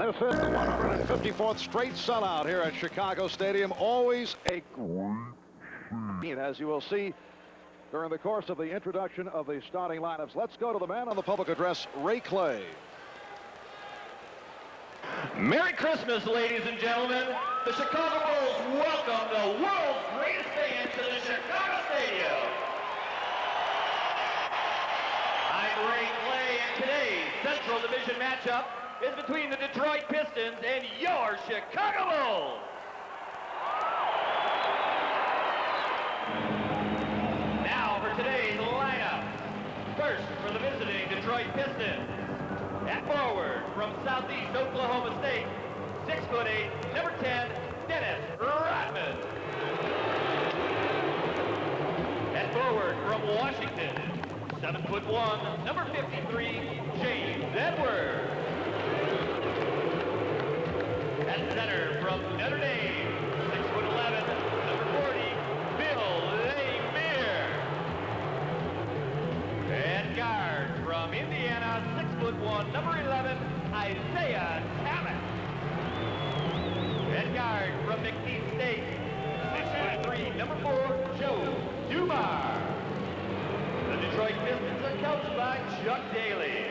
This is the 154th straight sellout here at Chicago Stadium. Always a great, as you will see during the course of the introduction of the starting lineups. Let's go to the man on the public address, Ray Clay. Merry Christmas, ladies and gentlemen. The Chicago Bulls welcome the world's greatest fans to the Chicago Stadium. I'm Ray Clay, and today's Central Division matchup is between the Detroit Pistons and your Chicago Bulls. Now for today's lineup. First, for the visiting Detroit Pistons. At forward, from Southeast Oklahoma State, 6'8", number 10, Dennis Rodman. At forward, from Washington, 7'1", number 53, James Edwards. At center, from Notre Dame, 6'11", number 40, Bill Laimbeer. At guard, from Indiana, 6'1", number 11, Isaiah Thomas. At guard, from McNeese State, 6'3", number 4, Joe Dumars. The Detroit Pistons are coached by Chuck Daly.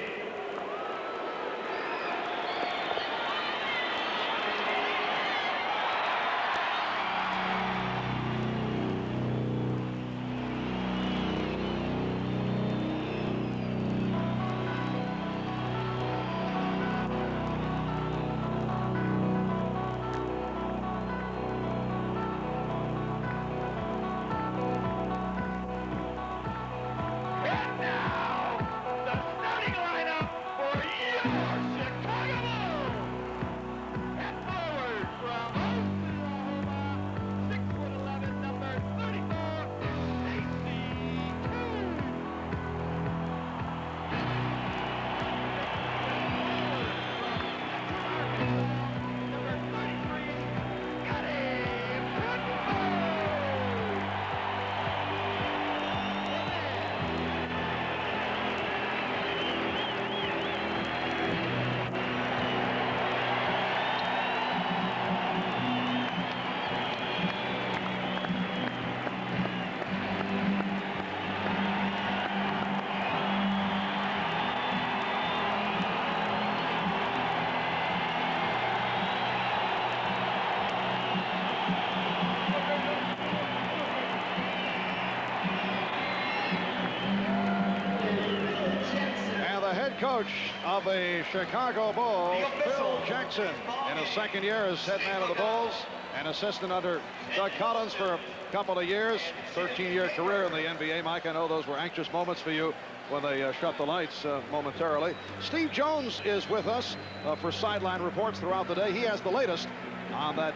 Coach of the Chicago Bulls, Phil Jackson, in his second year as head man of the Bulls, an assistant under Doug Collins for a couple of years, 13-year career in the NBA. Mike, I know those were anxious moments for you when they shut the lights momentarily. Steve Jones is with us for sideline reports throughout the day. He has the latest on that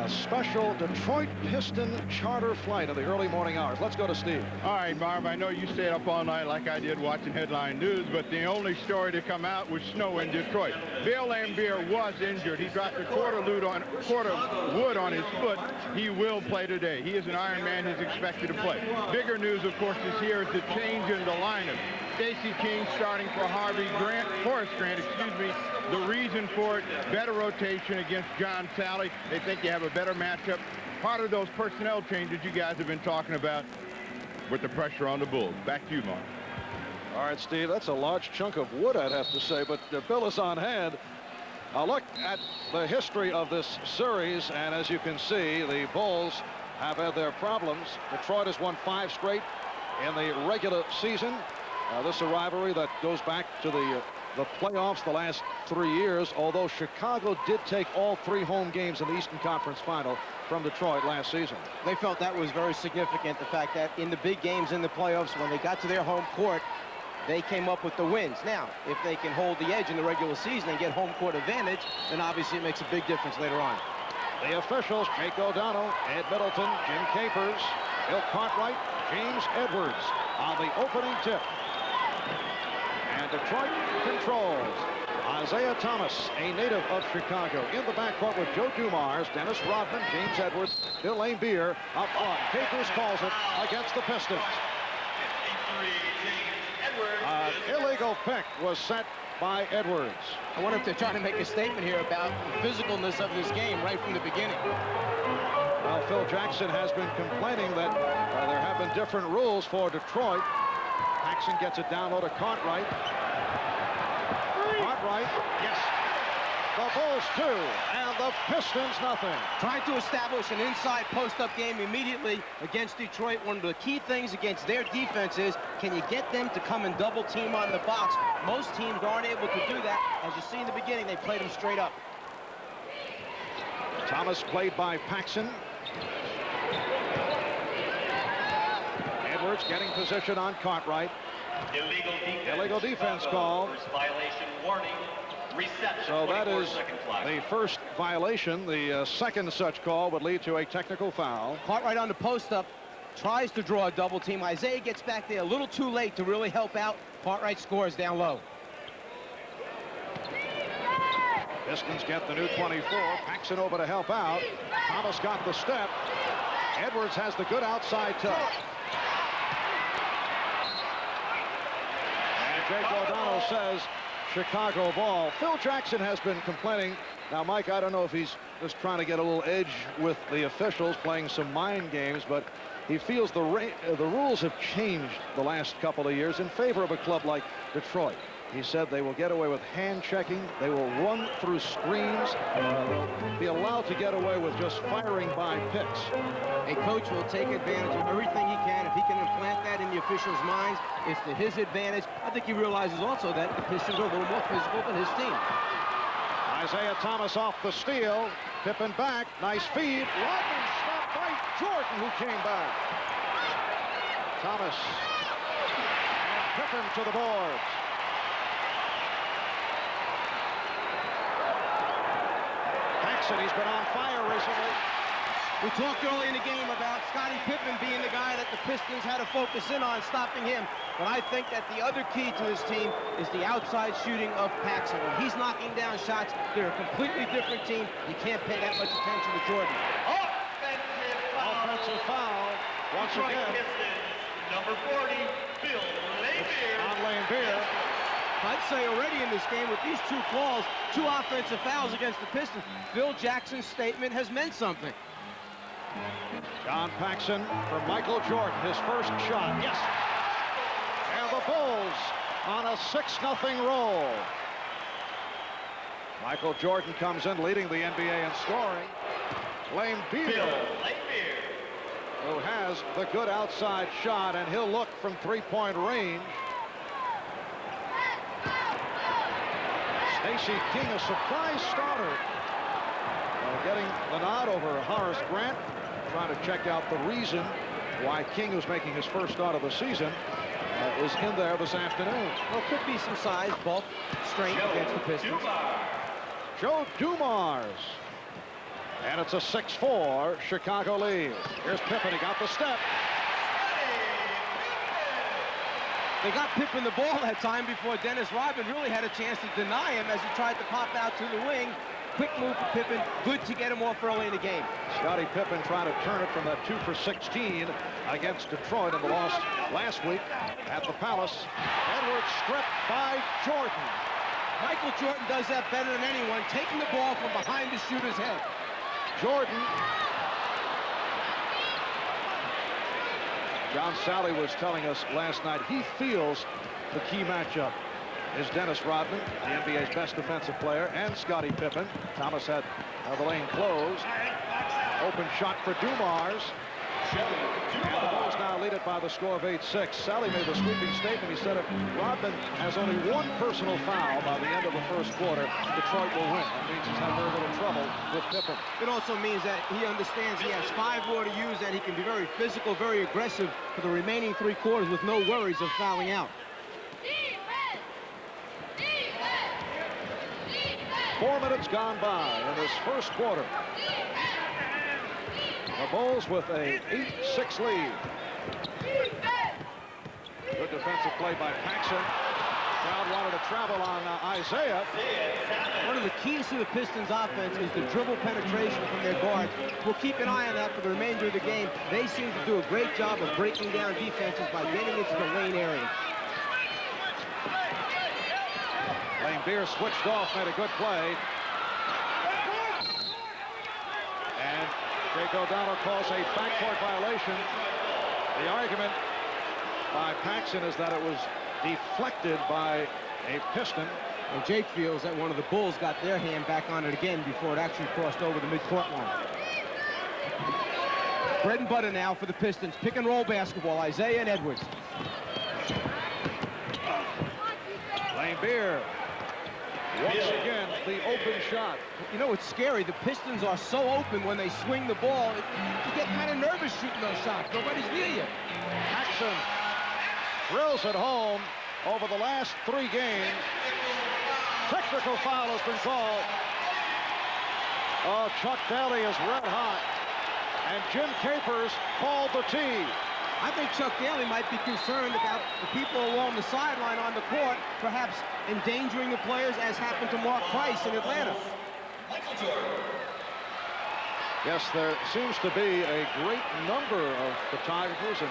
special Detroit Piston charter flight in the early morning hours. Let's go to Steve. All right, Marv, I know you stayed up all night like I did watching headline news, but the only story to come out was snow in Detroit. Bill Laimbeer was injured. He dropped a quarter wood on his foot. He will play today. He is an Iron Man. He's expected to play. Bigger news, of course, is here is the change in the lineup. Stacey King starting for Horace Grant, The reason for it, better rotation against John Sally. They think you have a better matchup. Part of those personnel changes you guys have been talking about with the pressure on the Bulls. Back to you, Mark. All right, Steve, that's a large chunk of wood, I'd have to say, but Bill is on hand. Look at the history of this series, and as you can see, the Bulls have had their problems. Detroit has won 5 straight in the regular season. This is a rivalry that goes back to the playoffs the last 3 years, although Chicago did take all 3 home games in the Eastern Conference Final from Detroit last season. They felt that was very significant, the fact that in the big games in the playoffs, when they got to their home court, they came up with the wins. Now, if they can hold the edge in the regular season and get home court advantage, then obviously it makes a big difference later on. The officials, Jake O'Donnell, Ed Middleton, Jim Capers, Bill Cartwright, James Edwards on the opening tip. And Detroit controls. Isaiah Thomas, a native of Chicago, in the backcourt with Joe Dumars, Dennis Rodman, James Edwards, Bill Laimbeer up on. Capers calls it against the Pistons. Illegal pick was set by Edwards. I wonder if they're trying to make a statement here about the physicalness of this game right from the beginning. Well, Phil Jackson has been complaining that there have been different rules for Detroit. Paxson gets it down low to Cartwright. Cartwright, yes. The Bulls 2, and the Pistons nothing. Trying to establish an inside post-up game immediately against Detroit. One of the key things against their defense is, can you get them to come and double team on the box? Most teams aren't able to do that. As you see in the beginning, they played them straight up. Thomas played by Paxson. Edwards getting position on Cartwright. Illegal defense call. First violation warning. Reset. So that is the first violation. The second such call would lead to a technical foul. Cartwright on the post-up, tries to draw a double team. Isaiah gets back there a little too late to really help out. Cartwright scores down low. Pistons get the new 24. Paxson over to help out. Thomas got the step. Edwards has the good outside touch. And Jake O'Donnell says Chicago ball. Phil Jackson has been complaining. Now, Mike, I don't know if he's just trying to get a little edge with the officials, playing some mind games, but he feels the rules have changed the last couple of years in favor of a club like Detroit. He said they will get away with hand checking. They will run through screens. They'll be allowed to get away with just firing by picks. A coach will take advantage of everything he can. If he can implant that in the officials' minds, it's to his advantage. I think he realizes also that the Pistons are a little more physical than his team. Isaiah Thomas off the steal. Pippen back. Nice feed. Rodman stopped by Jordan, who came back. Thomas and Pippen to the boards. He's been on fire recently. We talked early in the game about Scottie Pippen being the guy that the Pistons had to focus in on, stopping him. But I think that the other key to his team is the outside shooting of Paxson. When he's knocking down shots, they're a completely different team. You can't pay that much attention to Jordan. Offensive foul. Once again. Pistons, number 40, Bill Laimbeer. On Laimbeer. I'd say already in this game, with these two calls, 2 offensive fouls against the Pistons, Phil Jackson's statement has meant something. John Paxson for Michael Jordan, his first shot. Yes. And the Bulls on a 6-0 roll. Michael Jordan comes in leading the NBA in scoring. Laimbeer, who has the good outside shot, and he'll look from 3-point range. Stacey King, a surprise starter, getting the nod over Horace Grant, trying to check out the reason why King, who's making his first start of the season, is in there this afternoon. Well, could be some size, bulk, strength against the Pistons. Joe Dumars. And it's a 6-4 Chicago lead. Here's Pippen, he got the step. They got Pippen the ball that time before Dennis Rodman really had a chance to deny him as he tried to pop out to the wing. Quick move for Pippen, good to get him off early in the game. Scottie Pippen trying to turn it from that 2 for 16 against Detroit in the loss last week at the Palace. Edwards stripped by Jordan. Michael Jordan does that better than anyone, taking the ball from behind the shooter's head. Jordan. John Sally was telling us last night he feels the key matchup is Dennis Rodman, the NBA's best defensive player, and Scottie Pippen. Thomas had the lane closed. Open shot for Dumars. And the Bulls now lead it by the score of 8-6. Sally made the sweeping statement. He said if Rodman has only 1 personal foul by the end of the first quarter, Detroit will win. That means he's had very little trouble with Pippen. It also means that he understands he has 5 more to use, that he can be very physical, very aggressive for the remaining 3 quarters with no worries of fouling out. 4 minutes gone by in this first quarter. The Bulls with a 8-6 lead. Good defensive play by Paxson. Crowd wanted to travel on Isaiah. One of the keys to the Pistons offense is the dribble penetration from their guards. We'll keep an eye on that for the remainder of the game. They seem to do a great job of breaking down defenses by getting into the lane area. Beer switched off, made a good play. And Jake O'Donnell calls a backcourt violation. The argument by Paxson is that it was deflected by a Piston. And Jake feels that one of the Bulls got their hand back on it again before it actually crossed over the midcourt line. Bread and butter now for the Pistons. Pick and roll basketball. Isaiah and Edwards. Lane Beer. Once again, the open shot. You know, it's scary. The Pistons are so open when they swing the ball. You get kind of nervous shooting those shots. Nobody's near you. Paxson drills it home over the last 3 games. Technical foul has been called. Oh, Chuck Daly is red hot. And Jim Capers called the tee. I think Chuck Daly might be concerned about the people along the sideline on the court, perhaps endangering the players, as happened to Mark Price in Atlanta. Yes, there seems to be a great number of photographers and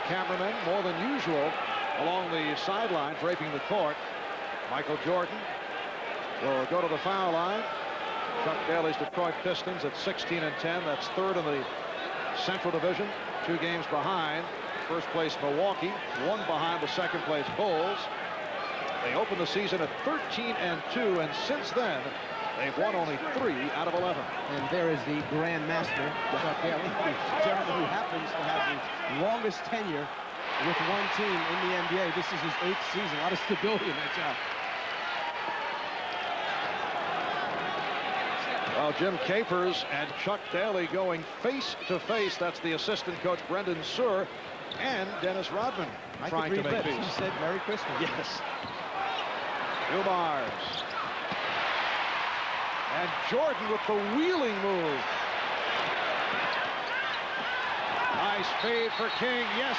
cameramen, more than usual, along the sideline, draping the court. Michael Jordan will go to the foul line. Chuck Daly's Detroit Pistons at 16-10. That's 3rd in the Central Division, 2 games behind first place Milwaukee, 1 behind the second place Bulls. They opened the season at 13-2, and since then they've won only 3 out of 11. And there is the Grand Master, Chuck Daly, who happens to have the longest tenure with one team in the NBA. This is his 8th season. A lot of stability in that job. Well, Jim Capers and Chuck Daly going face to face. That's the assistant coach Brendan Suhr and Dennis Rodman trying to make peace. He said Merry Christmas. Yes. Dumars. And Jordan with the wheeling move. Nice fade for King. Yes,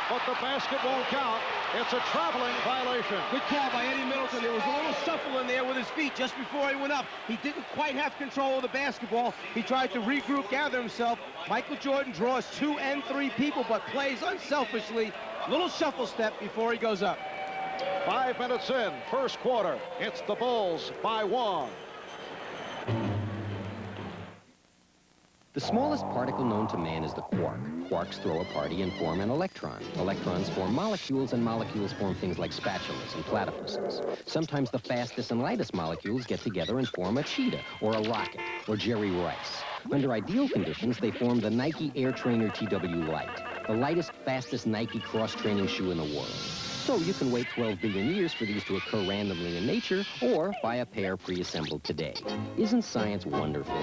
but the basket won't count. It's a traveling violation. Good call by Eddie Middleton. There was a little shuffle in there with his feet just before he went up. He didn't quite have control of the basketball. He tried to regroup, gather himself. Michael Jordan draws 2 and 3 people, but plays unselfishly. Little shuffle step before he goes up. 5 minutes in, first quarter. It's the Bulls by 1. The smallest particle known to man is the quark. Quarks throw a party and form an electron. Electrons form molecules, and molecules form things like spatulas and platypuses. Sometimes the fastest and lightest molecules get together and form a cheetah, or a rocket, or Jerry Rice. Under ideal conditions, they form the Nike Air Trainer TW Lite, the lightest, fastest Nike cross-training shoe in the world. So you can wait 12 billion years for these to occur randomly in nature, or buy a pair pre-assembled today. Isn't science wonderful?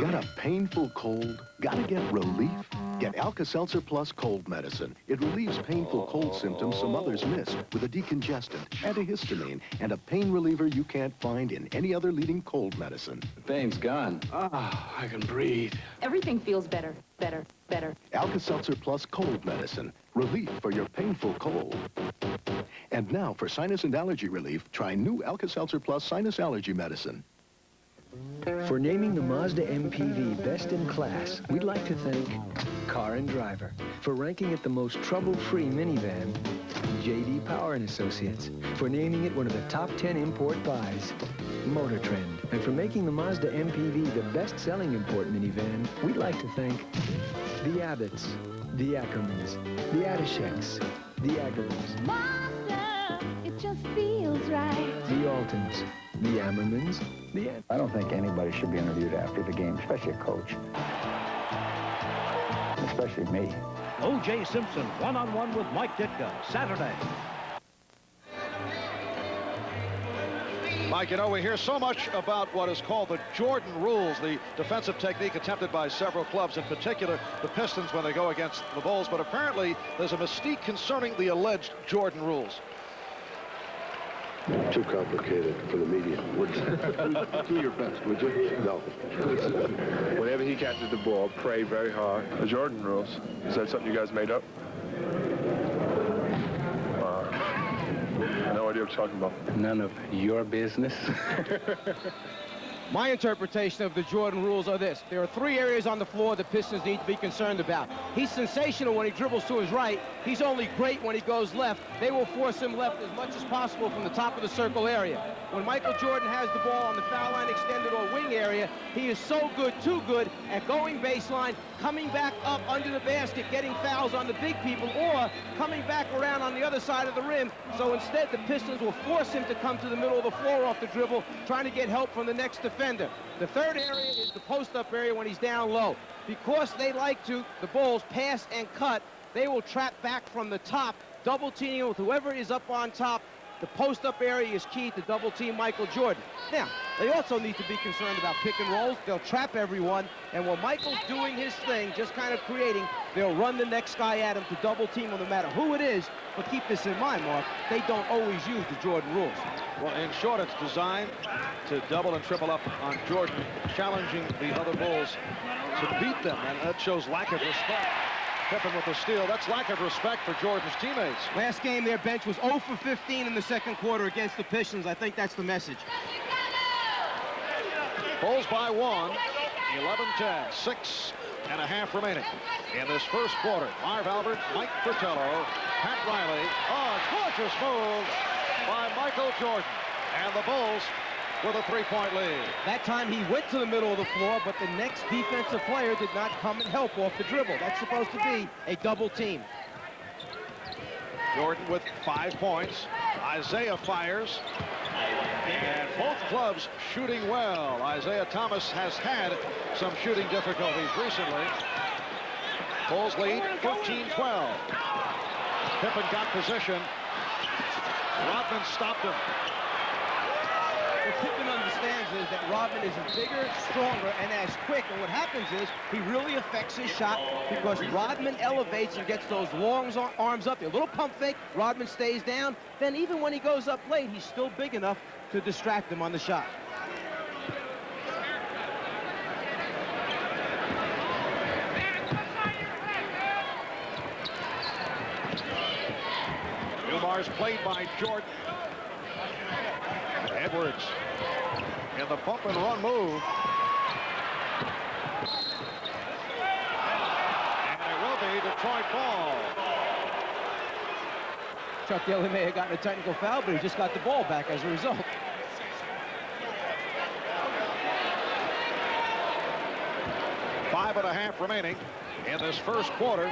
Got a painful cold? Gotta get relief? Get Alka-Seltzer Plus cold medicine. It relieves painful cold symptoms some others miss with a decongestant, antihistamine, and a pain reliever you can't find in any other leading cold medicine. The pain's gone. Ah, I can breathe. Everything feels better, better, better. Alka-Seltzer Plus cold medicine. Relief for your painful cold. And now for sinus and allergy relief, try new Alka-Seltzer Plus sinus allergy medicine. For naming the Mazda MPV best in class, we'd like to thank Car and Driver. For ranking it the most trouble-free minivan, J.D. Power and Associates. For naming it one of the top 10 import buys, Motor Trend. And for making the Mazda MPV the best-selling import minivan, we'd like to thank the Abbotts, the Ackermans, the Adisheks, the Ackermans. Mazda, it just feels right. The Altons, the Ammermans, the... I don't think anybody should be interviewed after the game, especially a coach. Especially me. O.J. Simpson, one-on-one with Mike Ditka, Saturday. Mike, you know, we hear so much about what is called the Jordan rules, the defensive technique attempted by several clubs, in particular the Pistons when they go against the Bulls, but apparently there's a mystique concerning the alleged Jordan rules. Too complicated for the media. Do your best, would you? No. Whenever he catches the ball, pray very hard. The Jordan rules. Is that something you guys made up? I know what you're talking about. None of your business. My interpretation of the Jordan rules are this. There are 3 areas on the floor the Pistons need to be concerned about. He's sensational when he dribbles to his right. He's only great when he goes left. They will force him left as much as possible from the top of the circle area. When Michael Jordan has the ball on the foul line extended or wing area, he is so good, too good at going baseline, coming back up under the basket, getting fouls on the big people, or coming back around on the other side of the rim. So instead, the Pistons will force him to come to the middle of the floor off the dribble, trying to get help from the next defender. The third area is the post-up area when he's down low. Because they like to, the Bulls, pass and cut, they will trap back from the top, double teaming with whoever is up on top. The post-up area is key to double team Michael Jordan. Now, they also need to be concerned about pick and rolls. They'll trap everyone, and while Michael's doing his thing, just kind of creating, they'll run the next guy at him to double team him no matter who it is. But keep this in mind, Mark, they don't always use the Jordan rules. Well, in short, it's designed to double and triple up on Jordan, challenging the other Bulls to beat them, and that shows lack of respect. Pippen with the steal. That's lack of respect for Jordan's teammates. Last game, their bench was 0 for 15 in the second quarter against the Pistons. I think that's the message. Bulls by 1, 11-10, 6.5 remaining in this first quarter. Marv Albert, Mike Fratello, Pat Riley. Oh, gorgeous move by Michael Jordan. And the Bulls with a 3-point lead. That time he went to the middle of the floor, but the next defensive player did not come and help off the dribble. That's supposed to be a double team. Jordan with 5 points. Isaiah fires. And both clubs shooting well. Isaiah Thomas has had some shooting difficulties recently. Bulls lead 13-12. Pippen got position. Rodman stopped him. What Pippen understands is that Rodman is bigger, stronger, and as quick. And what happens is he really affects his shot because Rodman elevates and gets those long arms up. A little pump fake, Rodman stays down. Then even when he goes up late, he's still big enough to distract him on the shot. Newmar's played by Jordan. Edwards in the bump and run move. And it will be Detroit ball. Chuck Daly may have gotten a technical foul, but he just got the ball back as a result. Five and a half remaining in this first quarter.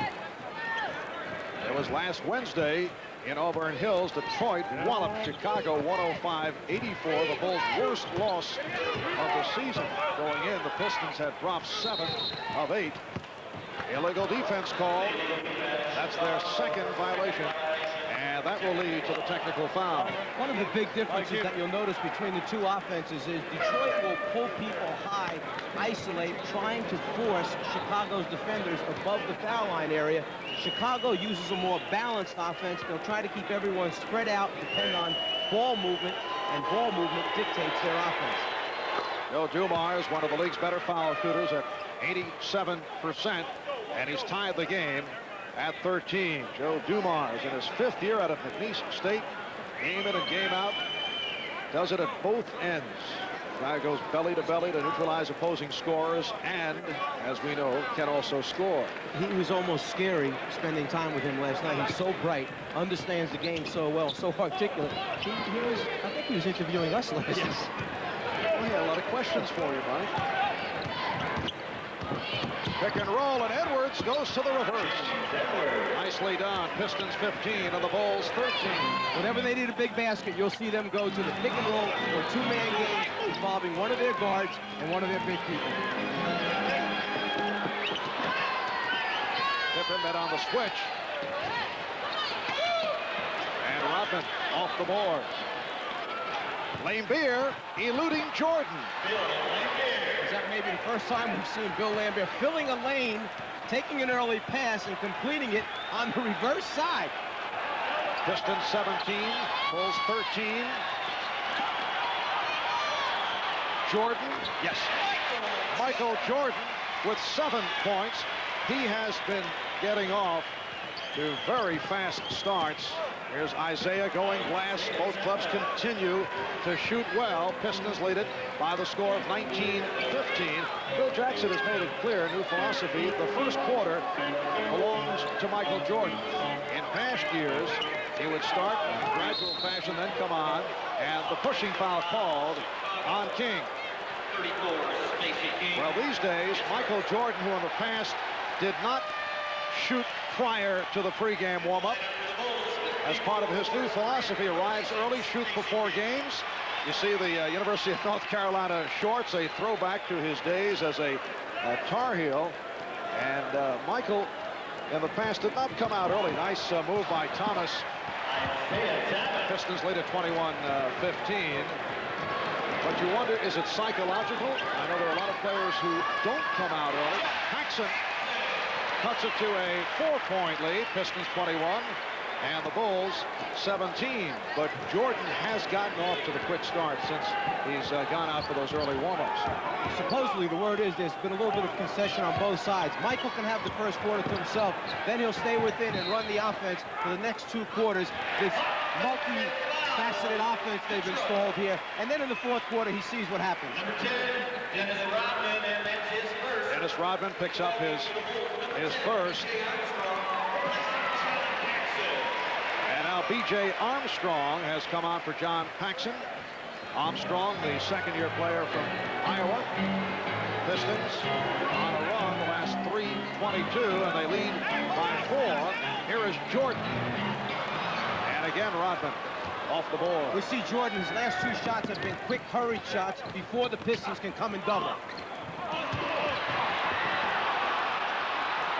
It was last Wednesday in Auburn Hills. Detroit walloped Chicago 105-84, the Bulls' worst loss of the season. Going in, the Pistons had dropped 7 of 8. Illegal defense call. That's their second violation. And that will lead to the technical foul. One of the big differences that you'll notice between the two offenses is Detroit will pull people high, isolate, trying to force Chicago's defenders above the foul line area. Chicago uses a more balanced offense. They'll try to keep everyone spread out, depend on ball movement, and ball movement dictates their offense. Joe Dumars is one of the league's better foul shooters at 87%, and he's tied the game at 13. Joe Dumars in his 5th year out of McNeese State, game in and game out, does it at both ends. Guy goes belly to belly to neutralize opposing scorers, and as we know, can also score. He was almost scary spending time with him last night. He's so bright, understands the game so well, so articulate. I think he was interviewing us last night. Yes. Well, he had a lot of questions for you, Mike. Pick and roll, and Edwards goes to the reverse. Nicely done. Pistons 15 and the Bulls 13. Whenever they need a big basket, you'll see them go to the pick and roll or two-man game involving one of their guards and one of their big people. Pippen met on the switch. And Rodman off the boards. Laimbeer eluding Jordan. Is that maybe the first time we've seen Bill Laimbeer filling a lane, taking an early pass and completing it on the reverse side? Pistons 17, Bulls 13. Jordan, yes. Michael Jordan with 7 points. He has been getting off to very fast starts. Here's Isaiah going glass. Both clubs continue to shoot well. Pistons lead it by the score of 19-15. Bill Jackson has made it clear, new philosophy. The first quarter belongs to Michael Jordan. In past years, he would start in a gradual fashion, then come on, and the pushing foul called on King. Well, these days, Michael Jordan, who in the past did not shoot prior to the pregame warm-up, as part of his new philosophy, arrives early, shoots before games. You see the University of North Carolina shorts, a throwback to his days as a Tar Heel. And Michael, in the past, did not come out early. Nice move by Thomas. Pistons lead at 21-15. But you wonder, is it psychological? I know there are a lot of players who don't come out early. Paxson cuts it to a 4-point lead. Pistons 21. And the Bulls 17. But Jordan has gotten off to the quick start since he's gone out for those early warm-ups. Supposedly, the word is there's been a little bit of concession on both sides. Michael can have the first quarter to himself. Then he'll stay within and run the offense for the next 2 quarters. This multi-faceted offense they've installed here. And then in the fourth quarter, he sees what happens. Dennis Rodman picks up his first. B.J. Armstrong has come on for John Paxson. Armstrong, the second-year player from Iowa. Pistons on a run the last 3:22, and they lead by 4. Here is Jordan. And again, Rodman off the board. We see Jordan's last 2 shots have been quick, hurried shots before the Pistons can come and double.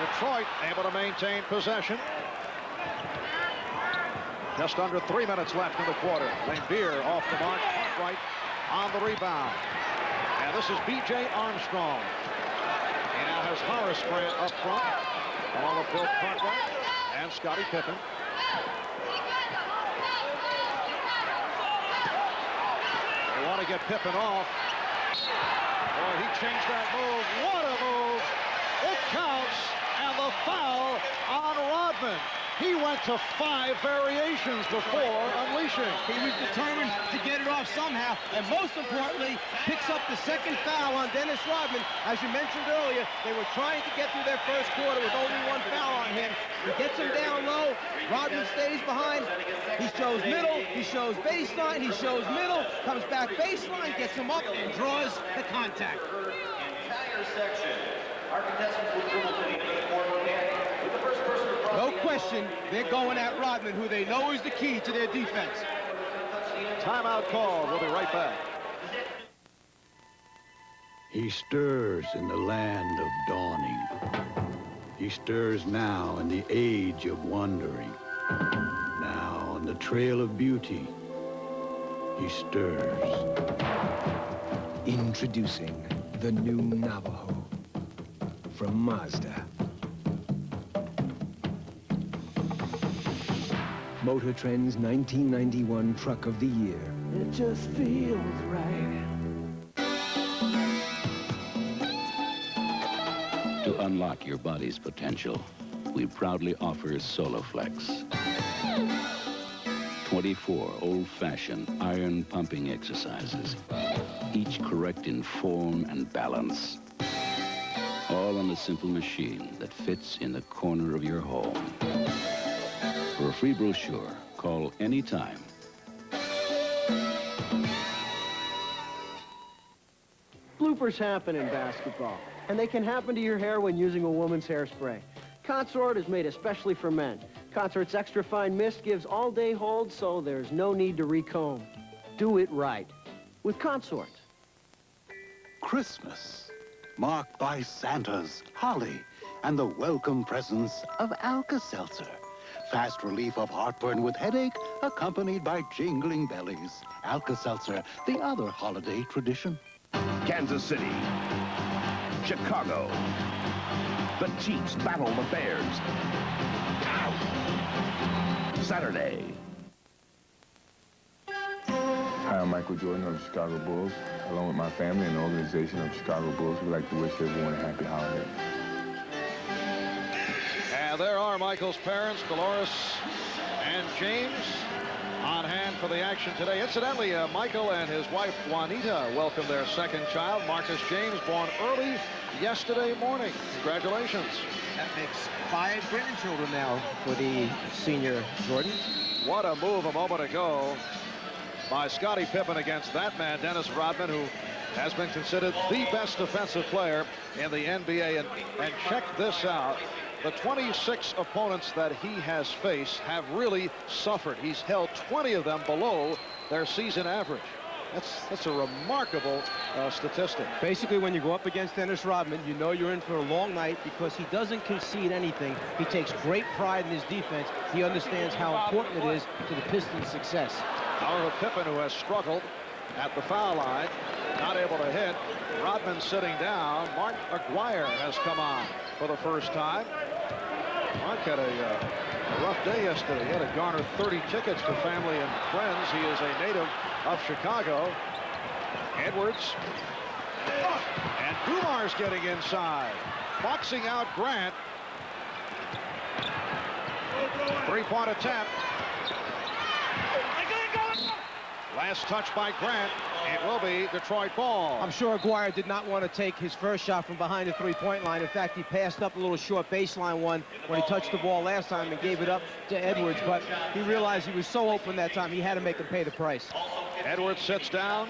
Detroit able to maintain possession. Just under 3 minutes left in the quarter. Lambeer off the mark, right on the rebound. And this is B.J. Armstrong. He now has Horace Grant up front, along with Bill Cartwright and Scottie Pippen. They want to get Pippen off. Boy, he changed that move. What a move! It counts, and the foul on Rodman. He went to 5 variations before unleashing. He was determined to get it off somehow, and most importantly, picks up the second foul on Dennis Rodman. As you mentioned earlier, they were trying to get through their first quarter with only 1 foul on him. He gets him down low. Rodman stays behind. He shows middle. He shows baseline. He shows middle. Comes back baseline, gets him up, and draws the contact. Entire section. Our contestants will dribble to the end of the court with the first person to cross. No question, they're going at Rodman, who they know is the key to their defense. Timeout call. We'll be right back. He stirs in the land of dawning. He stirs now in the age of wandering. Now on the trail of beauty, he stirs. Introducing the new Navajo from Mazda. Motor Trend's 1991 Truck of the Year. It just feels right. To unlock your body's potential, we proudly offer Soloflex. 24 old-fashioned iron pumping exercises, each correct in form and balance. All on a simple machine that fits in the corner of your home. For a free brochure, call anytime. Bloopers happen in basketball, and they can happen to your hair when using a woman's hairspray. Consort is made especially for men. Consort's extra fine mist gives all-day hold, so there's no need to recomb. Do it right with Consort. Christmas, marked by Santas, holly, and the welcome presence of Alka-Seltzer. Fast relief of heartburn with headache, accompanied by jingling bellies. Alka-Seltzer, the other holiday tradition. Kansas City, Chicago. The Chiefs battle the Bears. Saturday. Hi, I'm Michael Jordan of the Chicago Bulls. Along with my family and the organization of Chicago Bulls, we'd like to wish everyone a happy holiday. And there are Michael's parents, Dolores and James, on hand for the action today. Incidentally, Michael and his wife, Juanita, welcomed their second child, Marcus James, born early yesterday morning. Congratulations. That makes 5 grandchildren now for the senior Jordan. What a move a moment ago by Scottie Pippen against that man, Dennis Rodman, who has been considered the best defensive player in the NBA. And check this out. The 26 opponents that he has faced have really suffered. He's held 20 of them below their season average. That's a remarkable statistic. Basically, when you go up against Dennis Rodman, you know you're in for a long night because he doesn't concede anything. He takes great pride in his defense. He understands how important it is to the Pistons' success. However, Pippen, who has struggled at the foul line, not able to hit. Rodman sitting down. Mark Aguirre has come on for the first time. Mark had a rough day yesterday. He had to garner 30 tickets for family and friends. He is a native of Chicago. Edwards. And Dumar's getting inside. Boxing out Grant. 3-point attempt. Last touch by Grant. It will be Detroit ball. I'm sure Aguirre did not want to take his first shot from behind the 3-point line. In fact, he passed up a little short baseline one when he touched the ball last time and gave it up to Edwards. But he realized he was so open that time, he had to make him pay the price. Edwards sits down,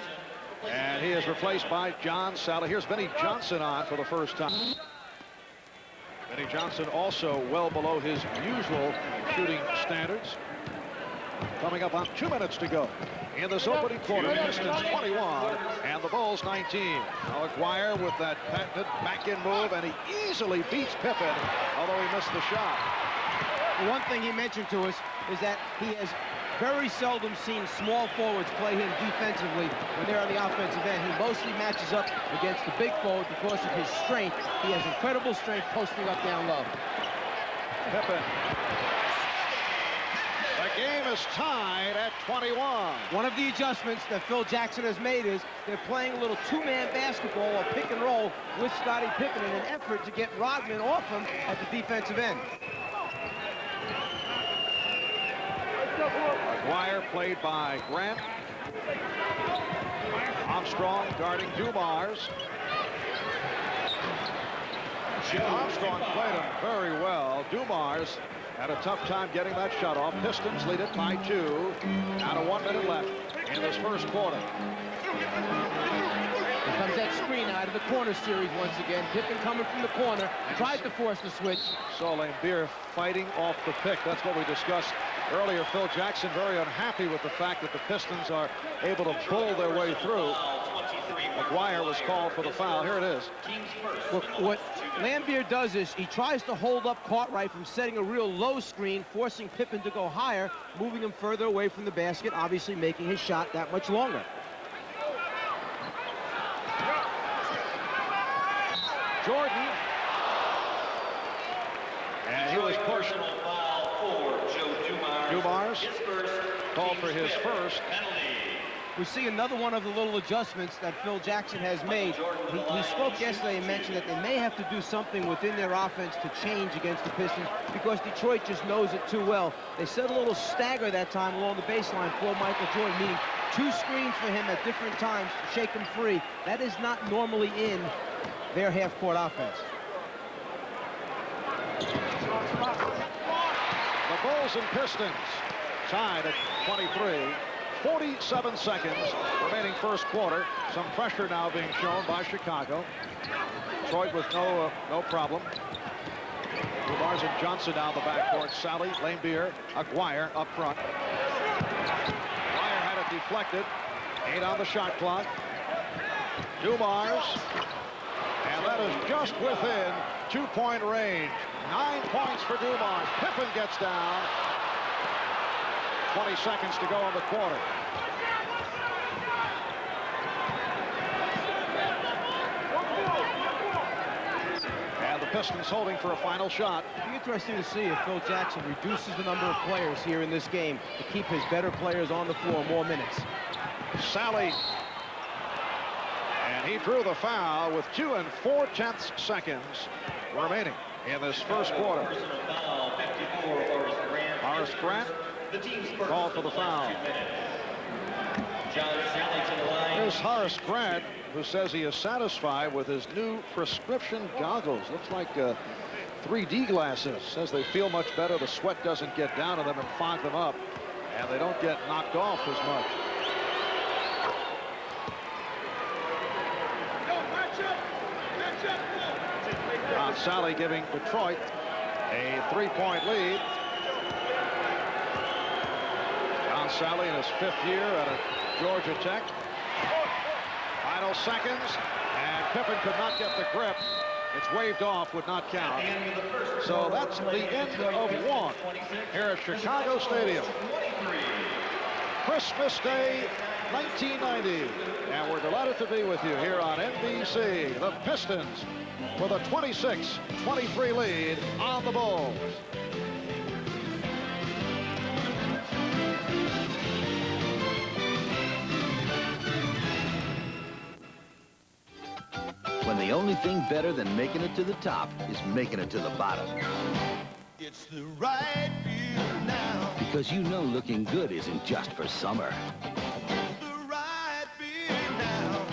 and he is replaced by John Sally. Here's Vinnie Johnson on for the first time. Vinnie Johnson also well below his usual shooting standards. Coming up on 2 minutes to go in this opening quarter. Pistons 21 and the Bulls 19. Now Aguirre with that patented back-in move, and he easily beats Pippen, although he missed the shot. One thing he mentioned to us is that he has very seldom seen small forwards play him defensively when they're on the offensive end. He mostly matches up against the big forward because of his strength. He has incredible strength posting up down low. Pippen. The game is tied at 21. One of the adjustments that Phil Jackson has made is they're playing a little two-man basketball or pick and roll with Scottie Pippen in an effort to get Rodman off him at the defensive end. Aguirre played by Grant. Armstrong guarding Dumars. Armstrong played him very well. Dumars had a tough time getting that shot off. Pistons lead it by 2. Out of 1 minute left in this first quarter. Here comes that screen out of the corner series once again. Pippen coming from the corner, tried to force the switch. So Lambeer fighting off the pick. That's what we discussed earlier. Phil Jackson very unhappy with the fact that the Pistons are able to bull their way through. Aguirre was called for the foul. Here it is. Look, what Lambeer does is he tries to hold up Cartwright from setting a real low screen, forcing Pippen to go higher, moving him further away from the basket, obviously making his shot that much longer. Jordan. And he was pushed. Dumars called for his first. We see another one of the little adjustments that Phil Jackson has made. He spoke yesterday and mentioned that they may have to do something within their offense to change against the Pistons because Detroit just knows it too well. They set a little stagger that time along the baseline for Michael Jordan, meaning 2 screens for him at different times to shake him free. That is not normally in their half-court offense. The Bulls and Pistons tied at 23. 47 seconds remaining first quarter. Some pressure now being shown by Chicago. Detroit with no problem. Dumars and Johnson down the backcourt. Sally, Lambeer, Aguirre up front. Aguirre had it deflected. 8 on the shot clock. Dumars. And that is just within 2-point range. 9 points for Dumars. Pippen gets down. 20 seconds to go in the quarter. And the Pistons holding for a final shot. It'll be interesting to see if Phil Jackson reduces the number of players here in this game to keep his better players on the floor more minutes. Sally. And he drew the foul with 2 4/10 seconds remaining in this first quarter. Horace Grant called for the foul. Here's Here's Horace Grant, who says he is satisfied with his new prescription goggles. Looks like 3D glasses. Says they feel much better. The sweat doesn't get down on them and fog them up, and they don't get knocked off as much. John Sally giving Detroit a 3-point lead. John Sally in his 5th year at Georgia Tech. Final seconds, and Pippen could not get the grip. It's waved off, would not count. So that's the end of one here at Chicago Stadium. Christmas Day 1990, and we're delighted to be with you here on NBC. The Pistons with a 26-23 lead on the Bulls. When the only thing better than making it to the top is making it to the bottom. It's the right feeling now. Because you know looking good isn't just for summer. The right feeling now.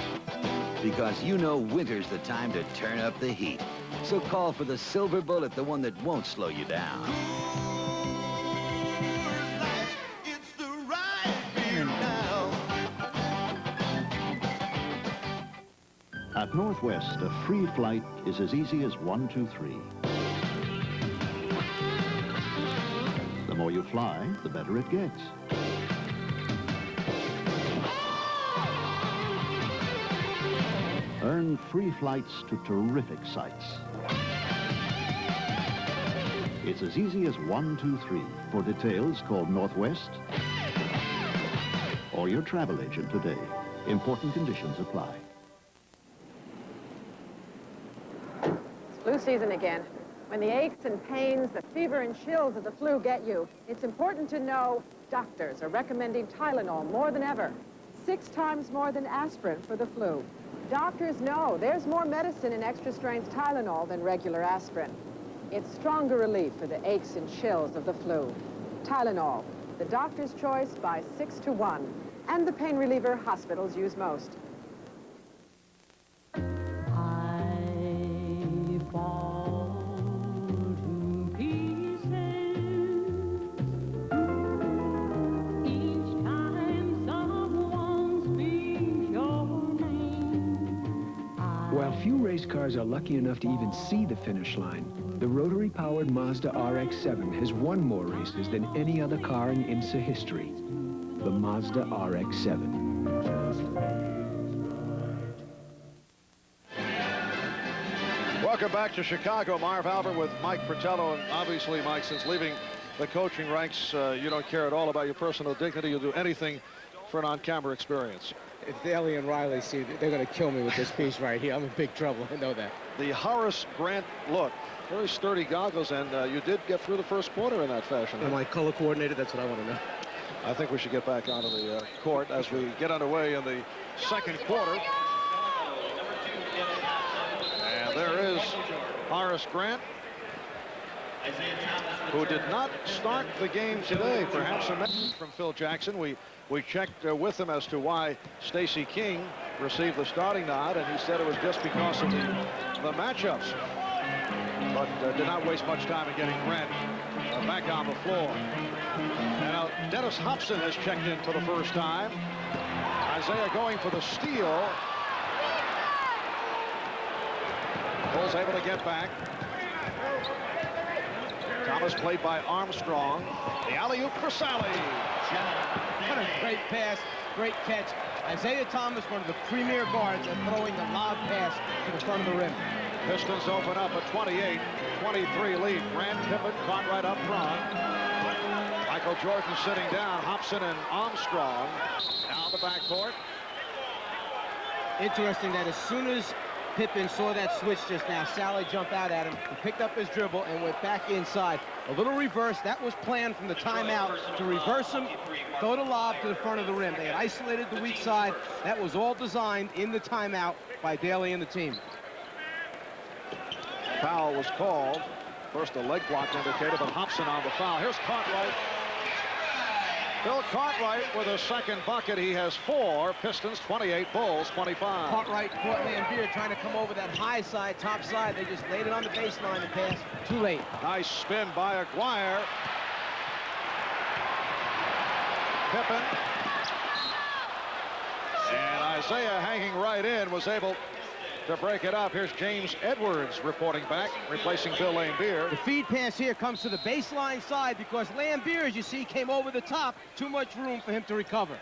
Because you know winter's the time to turn up the heat. So call for the silver bullet, the one that won't slow you down. It's the right feeling now. At Northwest, a free flight is as easy as 1, 2, 3. The more you fly, the better it gets. Earn free flights to terrific sites. It's as easy as 1, 2, 3. For details, call Northwest or your travel agent today. Important conditions apply. Flu season again. When the aches and pains, the fever and chills of the flu get you, it's important to know doctors are recommending Tylenol more than ever. 6 times more than aspirin for the flu. Doctors know there's more medicine in extra-strength Tylenol than regular aspirin. It's stronger relief for the aches and chills of the flu. Tylenol, the doctor's choice by 6 to 1, and the pain reliever hospitals use most. While few race cars are lucky enough to even see the finish line, the rotary-powered Mazda RX-7 has won more races than any other car in IMSA history. The Mazda RX-7. Welcome back to Chicago. Marv Albert with Mike Fratello. And obviously, Mike, since leaving the coaching ranks, you don't care at all about your personal dignity. You'll do anything for an on-camera experience. If Daly and Riley see it, they're going to kill me with this piece right here. I'm in big trouble. I know that. The Horace Grant look. Very sturdy goggles, and you did get through the first quarter in that fashion. Am I color coordinated? That's what I want to know. I think we should get back onto the court as we get underway in the second quarter. And there is Horace Grant, who did not start the game today. Perhaps a message from Phil Jackson. We checked with him as to why Stacey King received the starting nod, and he said it was just because of the matchups. But did not waste much time in getting Grant back on the floor. And now Dennis Hobson has checked in for the first time. Isaiah going for the steal. Bulls able to get back. Thomas played by Armstrong. The alley-oop for Sally. What a great pass, great catch. Isaiah Thomas, one of the premier guards, at throwing the lob pass to the front of the rim. Pistons open up a 28-23 lead. Grant Pippen caught right up front. Michael Jordan sitting down. Hobson and Armstrong down the backcourt. Interesting that as soon as Pippen saw that switch just now, Sally jumped out at him, he picked up his dribble and went back inside. A little reverse. That was planned from the timeout to reverse him, throw the lob to the front of the rim. They had isolated the weak side. That was all designed in the timeout by Daly and the team. Foul was called. First a leg block indicated, but Hobson on the foul. Here's Cartwright. Bill Cartwright with a second bucket. He has 4. Pistons 28, Bulls 25. Cartwright caught Lambier trying to come over that high side, top side. They just laid it on the baseline and passed. Too late. Nice spin by Aguirre. Pippen. And Isaiah hanging right in was able to break it up. Here's James Edwards reporting back, replacing Bill Lambier. The feed pass here comes to the baseline side because Lambier, as you see, came over the top. Too much room for him to recover.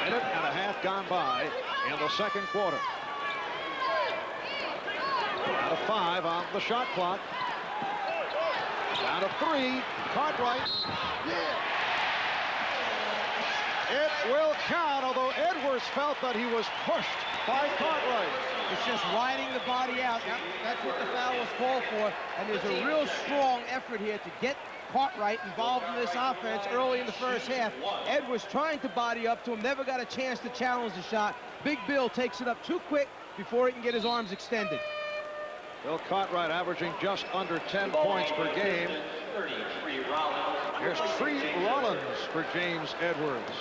Minute and a half gone by in the second quarter. Out of 5 on the shot clock. Down to 3. Cartwright. It will count, although Edwards felt that he was pushed by Cartwright. It's just riding the body out. That's what the foul was called for. And there's a real strong effort here to get Cartwright involved in this offense early in the first half. Edwards trying to body up to him, never got a chance to challenge the shot. Big Bill takes it up too quick before he can get his arms extended. Bill Cartwright averaging just under 10 points per game. Here's Tree Rollins for James Edwards.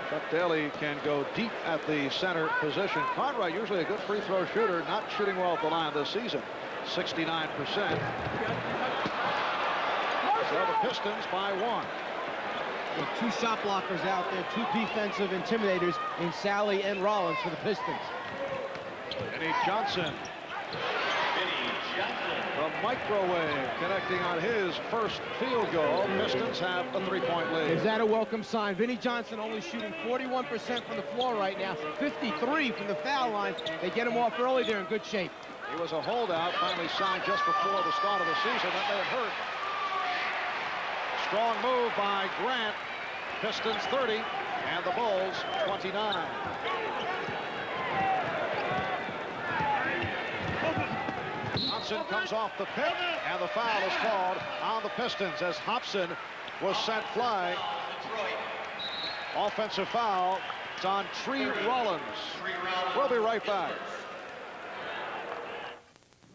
Chuck Daly can go deep at the center position. Cartwright, usually a good free throw shooter, not shooting well at the line this season. 69%. So the Pistons by 1. With 2 shot blockers out there, 2 defensive intimidators in Sally and Rollins for the Pistons. Vinnie Johnson. The microwave connecting on his first field goal. Pistons have a 3-point lead. Is that a welcome sign? Vinnie Johnson only shooting 41% from the floor right now, 53 from the foul line. They get him off early. They're in good shape. He was a holdout, finally signed just before the start of the season. That may have hurt. Strong move by Grant. Pistons 30 and the Bulls 29. Johnson comes off the pick, and the foul is called on the Pistons as Hobson was sent flying. Offensive foul. It's on Tree Rollins. We'll be right back.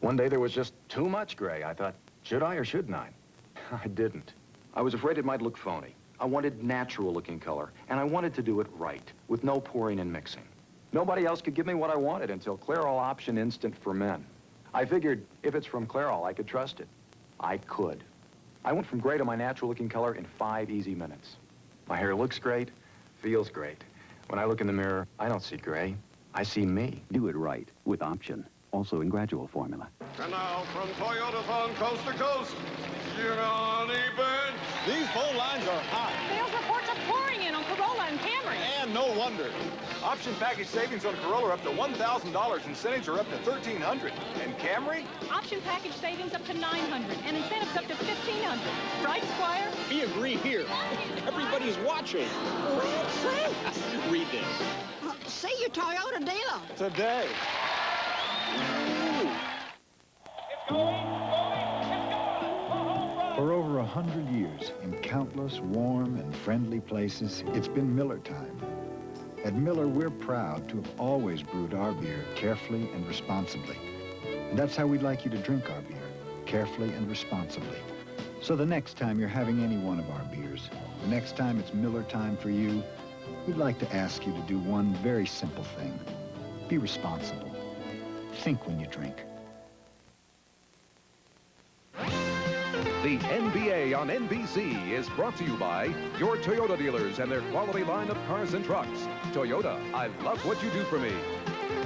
One day there was just too much gray. I thought, should I or shouldn't I? I didn't. I was afraid it might look phony. I wanted natural-looking color, and I wanted to do it right, with no pouring and mixing. Nobody else could give me what I wanted until Clairol Option Instant for Men. I figured if it's from Clairol, I could trust it. I could. I went from gray to my natural-looking color in 5 easy minutes. My hair looks great, feels great. When I look in the mirror, I don't see gray. I see me. Do it right with Option, also in gradual formula. And now from Toyota's on Coast to Coast, Johnny Burns. These phone lines are hot. Sales reports are pouring in on Corolla and Camry. And no wonder. Option package savings on Corolla are up to $1,000. Incentives are up to $1,300. And Camry? Option package savings up to $900 and incentives up to $1,500. Right, Squire? We agree here. Everybody's watching. Let's see. Read this. See your Toyota dealer. Today. For over 100 years, in countless warm and friendly places, it's been Miller time. At Miller, we're proud to have always brewed our beer carefully and responsibly. And that's how we'd like you to drink our beer, carefully and responsibly. So the next time you're having any one of our beers, the next time it's Miller time for you, we'd like to ask you to do one very simple thing. Be responsible. Think when you drink. The NBA on NBC is brought to you by your Toyota dealers and their quality line of cars and trucks. Toyota, I love what you do for me.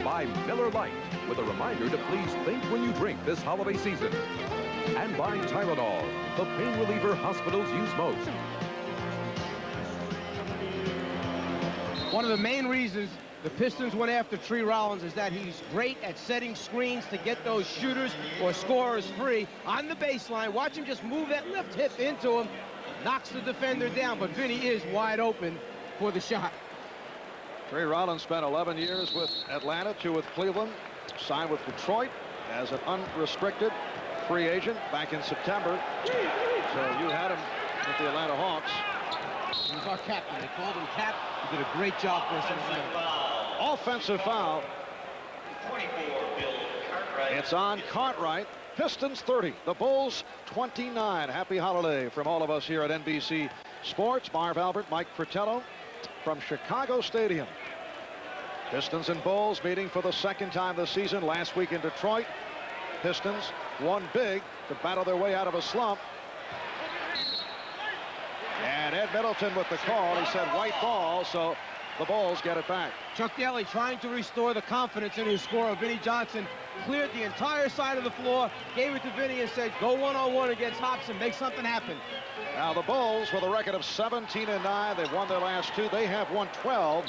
By Miller Lite, with a reminder to please think when you drink this holiday season. And by Tylenol, the pain reliever hospitals use most. One of the main reasons the Pistons went after Tree Rollins is that he's great at setting screens to get those shooters or scorers free on the baseline. Watch him just move that left hip into him, knocks the defender down, but Vinny is wide open for the shot. Tree Rollins spent 11 years with Atlanta, 2 with Cleveland, signed with Detroit as an unrestricted free agent back in September. So you had him with the Atlanta Hawks. He's our captain. They called him Cap. He did a great job for us in Atlanta. Offensive foul. 24, Bill Cartwright. It's on Cartwright. Pistons 30, the Bulls 29. Happy holiday from all of us here at NBC Sports. Marv Albert, Mike Fratello from Chicago Stadium. Pistons and Bulls meeting for the second time this season. Last week in Detroit, Pistons won big to battle their way out of a slump. And Ed Middleton with the call. He said white ball, so the Bulls get it back. Chuck Daly trying to restore the confidence in his scorer, Vinnie Johnson, cleared the entire side of the floor, gave it to Vinnie and said, go one-on-one against Hobson, make something happen. Now the Bulls with a record of 17-9. They've won their last 2. They have won 12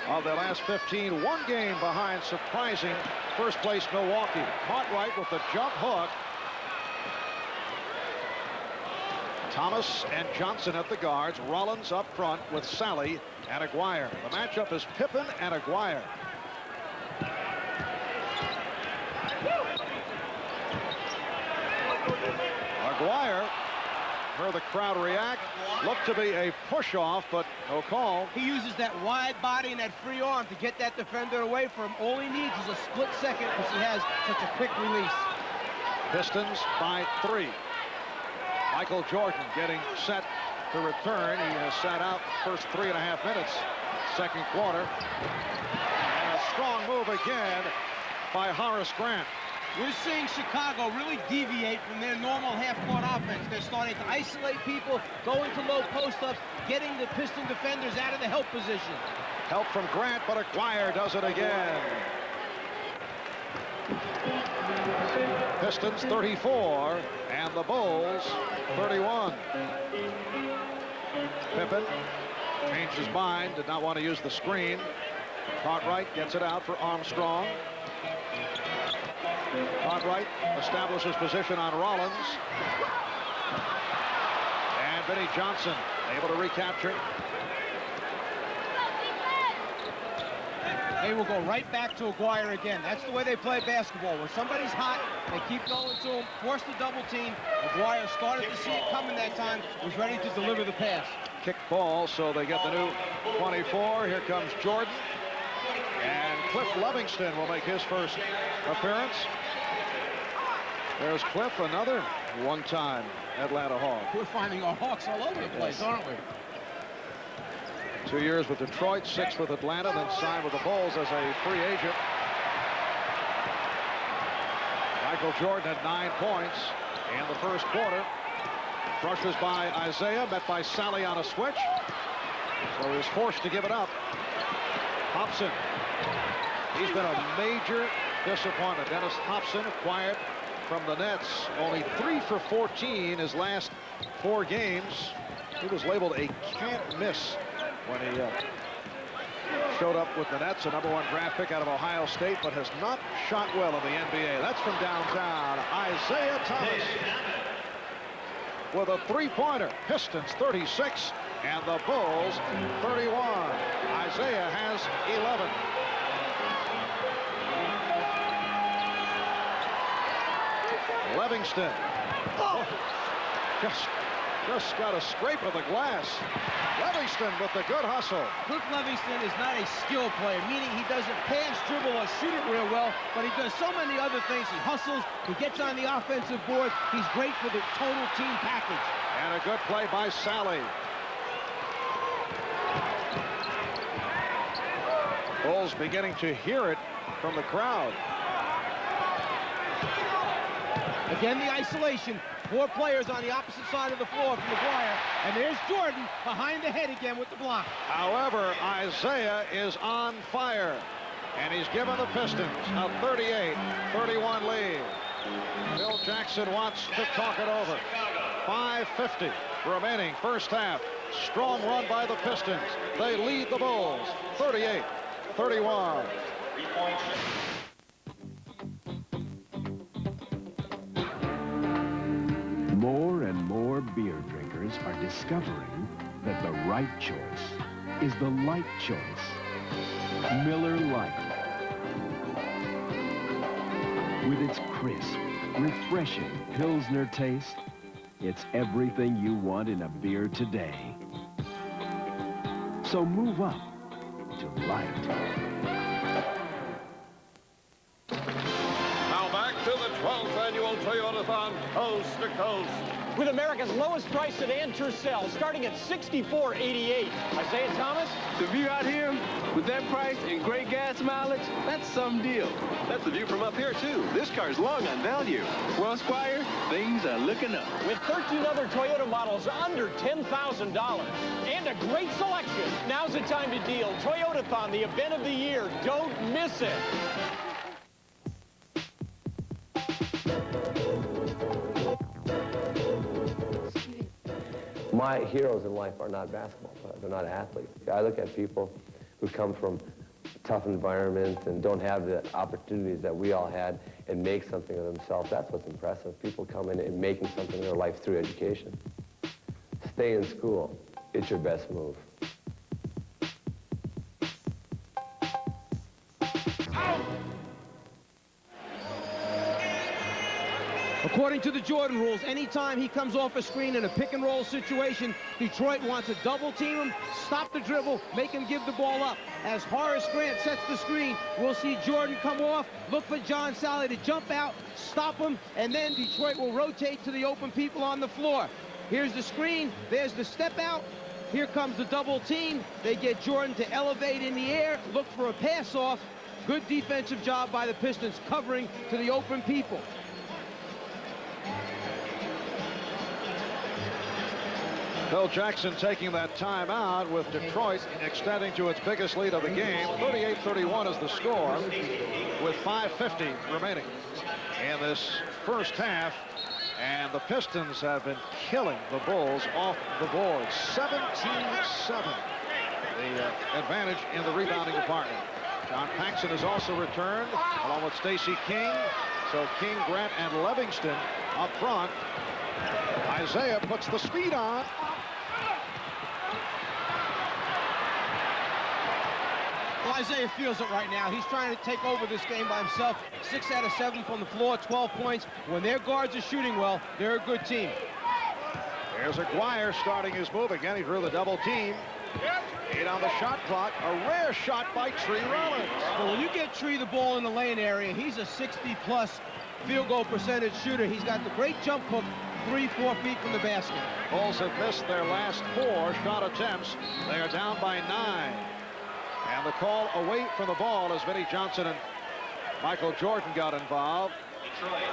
of their last 15. One game behind surprising first place Milwaukee. Cartwright with the jump hook. Thomas and Johnson at the guards. Rollins up front with Sally and Aguirre. The matchup is Pippen and Aguirre. Aguirre, heard the crowd react. Looked to be a push-off, but no call. He uses that wide body and that free arm to get that defender away from him. All he needs is a split second because he has such a quick release. Pistons by 3. Michael Jordan getting set to return. He has sat out the first 3.5 minutes, second quarter. And a strong move again by Horace Grant. We're seeing Chicago really deviate from their normal half-court offense. They're starting to isolate people, going to low post-ups, getting the Piston defenders out of the help position. Help from Grant, but Aguirre does it again. Pistons 34 and the Bulls 31. Pippen changed his mind, did not want to use the screen. Cartwright gets it out for Armstrong. Cartwright establishes position on Rollins. And Vinnie Johnson able to recapture. They will go right back to Aguirre again. That's the way they play basketball. When somebody's hot, they keep going to him, force the double team. Aguirre started to see it coming that time, was ready to deliver the pass. Kick ball, so they get the new 24. Here comes Jordan. And Cliff Livingston will make his first appearance. There's Cliff, another one-time Atlanta Hawk. We're finding our Hawks all over the place, aren't we? 2 years with Detroit, 6 with Atlanta, then signed with the Bulls as a free agent. Michael Jordan had 9 points in the first quarter. Brushes by Isaiah, met by Sally on a switch. So he was forced to give it up. Hobson. He's been a major disappointment. Dennis Hobson acquired from the Nets. Only 3 for 14 his last 4 games. He was labeled a can't miss when he showed up with the Nets, a #1 draft pick out of Ohio State, but has not shot well in the NBA. That's from downtown. Isaiah Thomas with a 3-pointer. Pistons 36 and the Bulls 31. Isaiah has 11. Livingston. Oh, just got a scrape of the glass. Livingston with the good hustle. Cliff Livingston is not a skill player, meaning he doesn't pass, dribble, or shoot it real well, but he does so many other things. He hustles, he gets on the offensive board. He's great for the total team package. And a good play by Sally. Bulls beginning to hear it from the crowd. Again, the isolation. 4 players on the opposite side of the floor from Aguirre. And there's Jordan behind the head again with the block. However, Isaiah is on fire. And he's given the Pistons a 38-31 lead. Bill Jackson wants to talk it over. 5:50 remaining first half. Strong run by the Pistons. They lead the Bulls 38-31. More and more beer drinkers are discovering that the right choice is the light choice. Miller Lite. With its crisp, refreshing Pilsner taste, it's everything you want in a beer today. So move up to light. Now back to the 12th annual Toyotathon coast to coast. With America's lowest price sedan Tercel, starting at $64.88. Isaiah Thomas? The view out here, with that price and great gas mileage, that's some deal. That's the view from up here, too. This car's long on value. Well, Squire, things are looking up. With 13 other Toyota models under $10,000 and a great selection, now's the time to deal. Toyotathon, the event of the year. Don't miss it. My heroes in life are not basketball players. They're not athletes. I look at people who come from tough environments and don't have the opportunities that we all had and make something of themselves. That's what's impressive. People come in and making something of their life through education. Stay in school. It's your best move. According to the Jordan rules, anytime he comes off a screen in a pick-and-roll situation, Detroit wants to double-team him, stop the dribble, make him give the ball up. As Horace Grant sets the screen, we'll see Jordan come off, look for John Sally to jump out, stop him, and then Detroit will rotate to the open people on the floor. Here's the screen, there's the step out, here comes the double team. They get Jordan to elevate in the air, look for a pass-off. Good defensive job by the Pistons covering to the open people. Phil Jackson taking that timeout with Detroit extending to its biggest lead of the game. 38-31 is the score with 5:50 remaining in this first half. And the Pistons have been killing the Bulls off the board. 17-7. The advantage in the rebounding department. John Paxson has also returned along with Stacey King. So King, Grant, and Livingston up front. Isaiah puts the speed on. Well, Isaiah feels it right now. He's trying to take over this game by himself. 6 out of 7 from the floor, 12 points. When their guards are shooting well, they're a good team. There's Aguirre starting his move. Again, he drew the double team. 8 on the shot clock. A rare shot by Tree Rollins. Well, when you get Tree the ball in the lane area, he's a 60-plus field goal percentage shooter. He's got the great jump hook 3-4 feet from the basket. Bulls have missed their last 4 shot attempts. They are down by 9. And the call away from the ball as Vinnie Johnson and Michael Jordan got involved.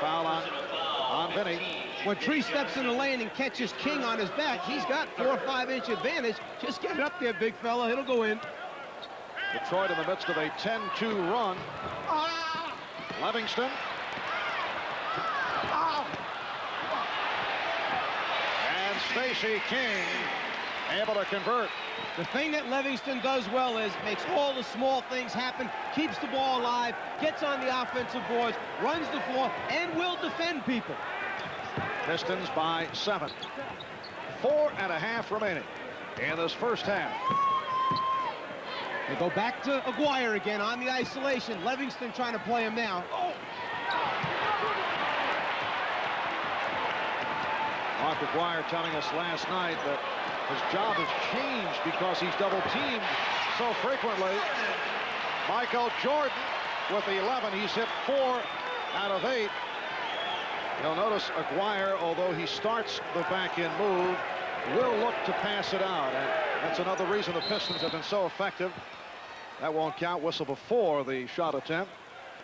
Foul on Vinnie. When Tree steps in the lane and catches King on his back, he's got 4 or 5 inch advantage. Just get it up there, big fella. It'll go in. Detroit in the midst of a 10-2 run. Livingston. And Stacey King able to convert. The thing that Livingston does well is makes all the small things happen, keeps the ball alive, gets on the offensive boards, runs the floor, and will defend people. Pistons by 7. 4.5 remaining in this first half. They go back to Aguirre again on the isolation. Livingston trying to play him now. Mark Aguirre telling us last night that his job has changed because he's double-teamed so frequently. Michael Jordan with the 11. He's hit 4 out of 8. You'll notice Aguirre, although he starts the back-end move, will look to pass it out. And that's another reason the Pistons have been so effective. That won't count. Whistle before the shot attempt.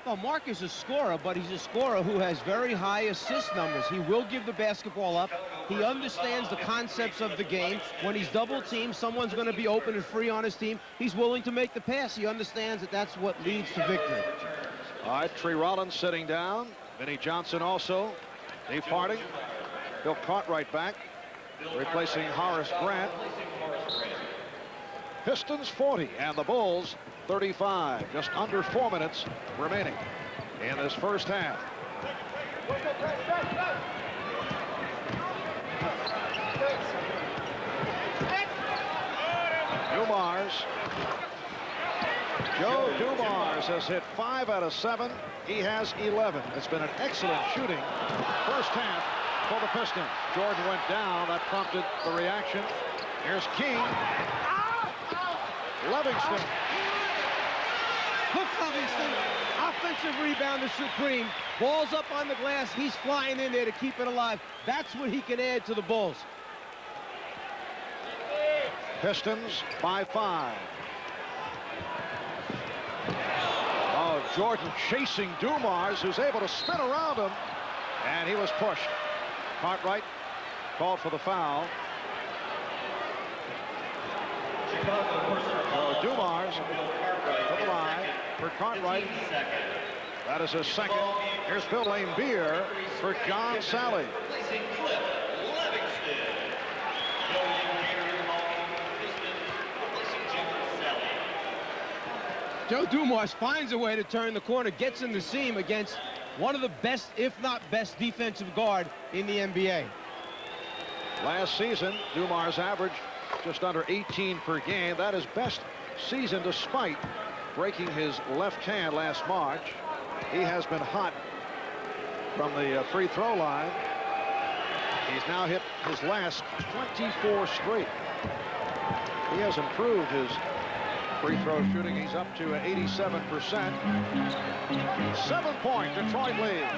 Well, Mark is a scorer, but he's a scorer who has very high assist numbers. He will give the basketball up. He understands the concepts of the game. When he's double-teamed, someone's going to be open and free on his team. He's willing to make the pass. He understands that that's what leads to victory. All right, Tree Rollins sitting down. Vinnie Johnson also departing. Bill Cartwright back, replacing Horace Grant. Pistons 40 and the Bulls 35. Just under 4 minutes remaining in this first half. Dumars. Joe Dumars has hit 5 out of 7. He has 11. It's been an excellent shooting first half for the Pistons. Jordan went down. That prompted the reaction. Here's King. Livingston. Hook Livingston. Up offensive rebounder supreme. Ball's up on the glass. He's flying in there to keep it alive. That's what he can add to the Bulls. Pistons by 5. Oh, Jordan chasing Dumars, who's able to spin around him, and he was pushed. Cartwright called for the foul. So Dumars to the line for Cartwright. That is his second. Here's Bill Laimbeer for John Sally. Joe Dumars finds a way to turn the corner, gets in the seam against one of the best, if not best, defensive guard in the NBA. Last season, Dumars averaged just under 18 per game. That is best season despite breaking his left hand last March. He has been hot from the free throw line. He's now hit his last 24 straight. He has improved his free throw shooting. He's up to 87%. 7-point Detroit lead.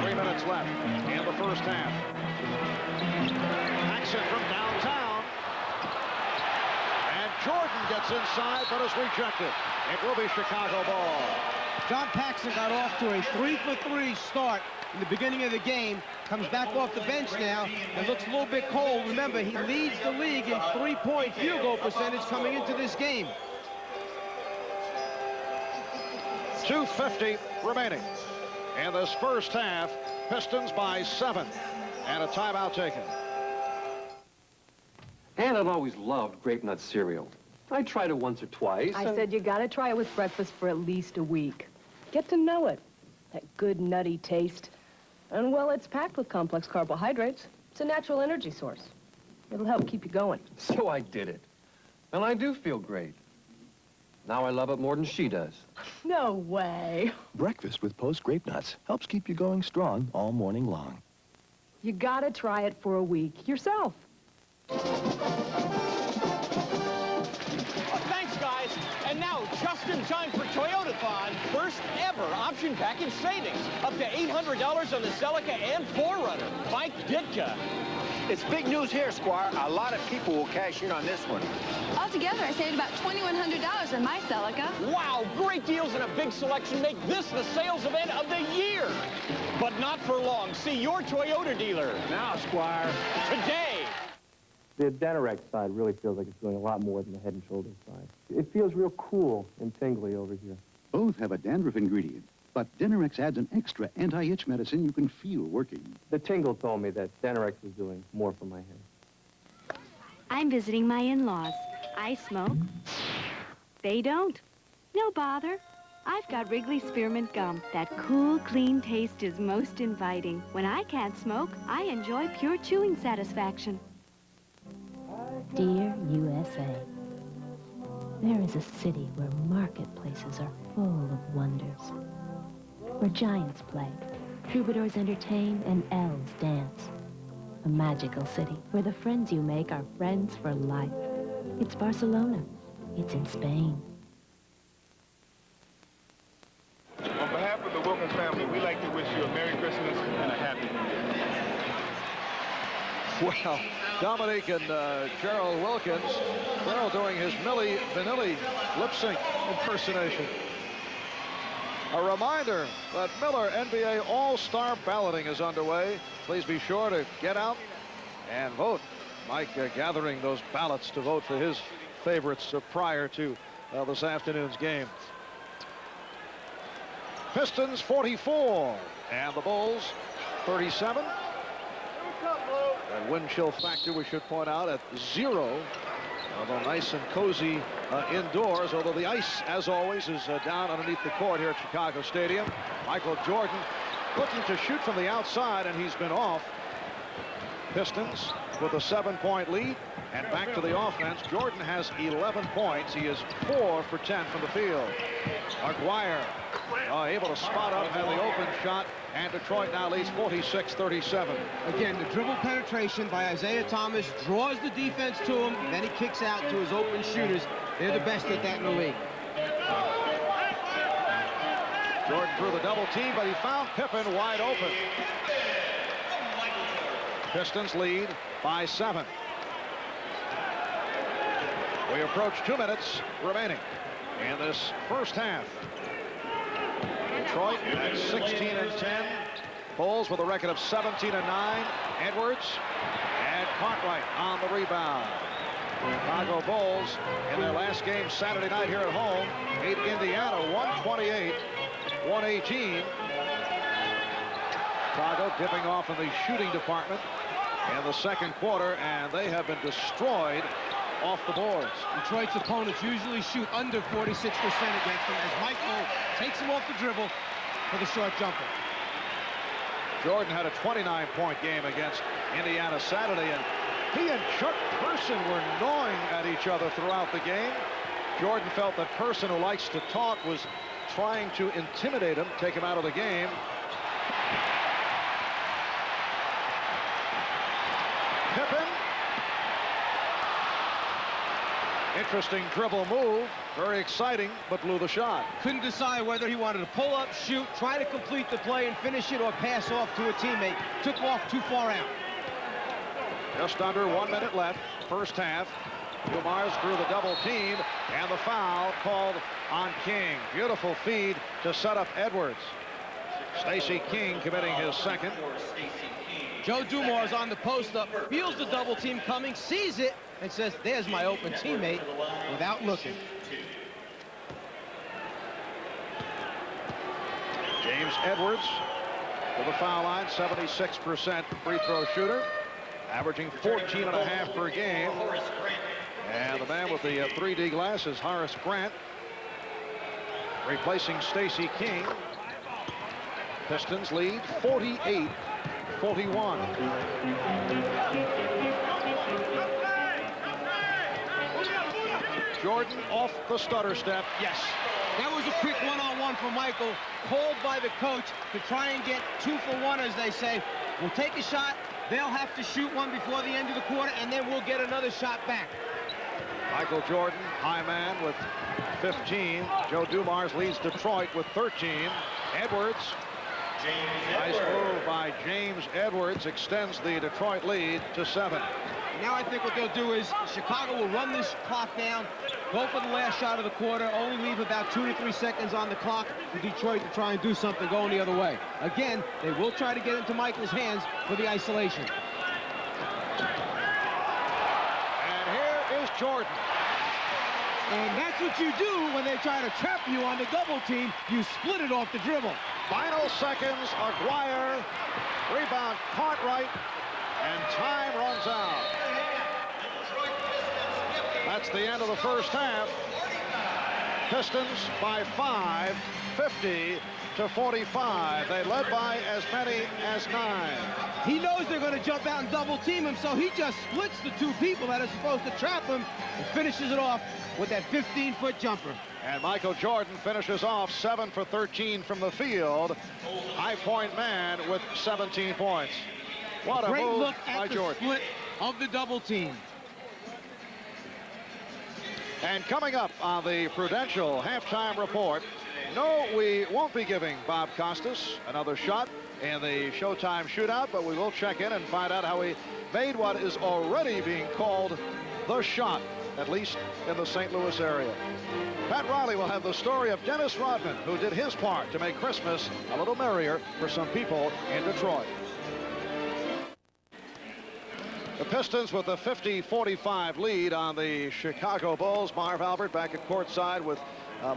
3 minutes left in the first half. Paxson from downtown. And Jordan gets inside, but is rejected. It will be Chicago ball. John Paxson got off to a 3-for-3 start in the beginning of the game. Comes back off the bench now and looks a little bit cold. Remember, he leads the league in 3-point field goal percentage coming into this game. 2:50 remaining in this first half. Pistons by 7 and a timeout taken. And I've always loved grape nut cereal. I tried it once or twice. I said you gotta try it with breakfast for at least a week. Get to know it. That good nutty taste. And well, it's packed with complex carbohydrates. It's a natural energy source. It'll help keep you going. So I did it. And I do feel great. Now I love it more than she does. No way. Breakfast with Post Grape Nuts helps keep you going strong all morning long. You gotta try it for a week yourself. Thanks, guys. And now, just in time for Toyotathon, first ever option package savings. Up to $800 on the Celica and 4Runner. Mike Ditka. It's big news here, Squire. A lot of people will cash in on this one. Altogether, I saved about $2,100 on my Celica. Wow, great deals and a big selection make this the sales event of the year. But not for long. See your Toyota dealer. Now, Squire. Today. The Denorex side really feels like it's doing a lot more than the Head & Shoulders side. It feels real cool and tingly over here. Both have a dandruff ingredient, but Denorex adds an extra anti-itch medicine you can feel working. The tingle told me that Denorex was doing more for my hair. I'm visiting my in-laws. I smoke. They don't. No bother. I've got Wrigley Spearmint Gum. That cool, clean taste is most inviting. When I can't smoke, I enjoy pure chewing satisfaction. Dear USA, there is a city where marketplaces are full of wonders, where giants play, troubadours entertain, and elves dance. A magical city where the friends you make are friends for life. It's Barcelona. It's in Spain. On behalf of the Wilkins family, we'd like to wish you a Merry Christmas and a Happy New Year. Well, Dominique and Gerald Wilkins, Gerald doing his Milli Vanilli lip sync impersonation. A reminder that Miller NBA All-Star balloting is underway. Please be sure to get out and vote. Mike gathering those ballots to vote for his favorites prior to this afternoon's game. Pistons 44 and the Bulls 37. That wind chill factor, we should point out, at 0. Although nice and cozy indoors, although the ice, as always, is down underneath the court here at Chicago Stadium. Michael Jordan looking to shoot from the outside, and he's been off. Pistons with a 7-point lead, and back to the offense. Jordan has 11 points. He is 4 for 10 from the field. Maguire able to spot up and the open shot, and Detroit now leads 46-37. Again, the dribble penetration by Isaiah Thomas draws the defense to him, then he kicks out to his open shooters. They're the best at that in the league. Jordan threw the double team, but he found Pippen wide open. Pistons lead by 7. We approach 2 minutes remaining in this first half. Detroit at 16-10. Bulls with a record of 17-9. Edwards and Cartwright on the rebound. Chicago Bulls in their last game Saturday night here at home beat Indiana 128-118. Chicago dipping off in the shooting department in the second quarter, and they have been destroyed off the boards. Detroit's opponents usually shoot under 46% against them as Michael takes him off the dribble for the short jumper. Jordan had a 29-point game against Indiana Saturday, and he and Chuck Person were gnawing at each other throughout the game. Jordan felt that Person, who likes to talk, was trying to intimidate him, take him out of the game. Pippen. Interesting dribble move. Very exciting, but blew the shot. Couldn't decide whether he wanted to pull up, shoot, try to complete the play and finish it, or pass off to a teammate. Took off too far out. Just under 1 minute left, first half. Dumars drew the double team, and the foul called on King. Beautiful feed to set up Edwards. Stacey King committing his second. Joe Dumars on the post up, feels the double team coming, sees it, and says, there's my open teammate, without looking. James Edwards to the foul line, 76% free throw shooter, averaging 14.5 per game. And the man with the 3D glasses, Horace Grant, replacing Stacey King. Pistons lead 48-41. Jordan off the stutter step. Yes. That was a quick one-on-one for Michael, called by the coach to try and get 2 for 1, as they say. We'll take a shot, they'll have to shoot one before the end of the quarter, and then we'll get another shot back. Michael Jordan, high man with 15. Joe Dumars leads Detroit with 13. Edwards, nice move by James Edwards, extends the Detroit lead to 7. Now I think what they'll do is Chicago will run this clock down, go for the last shot of the quarter, only leave about 2 to 3 seconds on the clock for Detroit to try and do something going the other way. Again, they will try to get into Michael's hands for the isolation. And here is Jordan. And that's what you do when they try to trap you on the double team. You split it off the dribble. Final seconds, Aguirre, rebound Cartwright, and time runs out. That's the end of the first half. Pistons by 5, 50-45. They led by as many as 9. He knows they're going to jump out and double team him, so he just splits the 2 people that are supposed to trap him and finishes it off with that 15-foot jumper. And Michael Jordan finishes off 7 for 13 from the field. High-point man with 17 points. What a great move look by at the Jordan. split of the double team. And coming up on the Prudential halftime report, no, we won't be giving Bob Costas another shot in the Showtime shootout, but we will check in and find out how he made what is already being called the shot, at least in the St. Louis area. Pat Riley will have the story of Dennis Rodman, who did his part to make Christmas a little merrier for some people in Detroit. The Pistons with a 50-45 lead on the Chicago Bulls. Marv Albert back at courtside with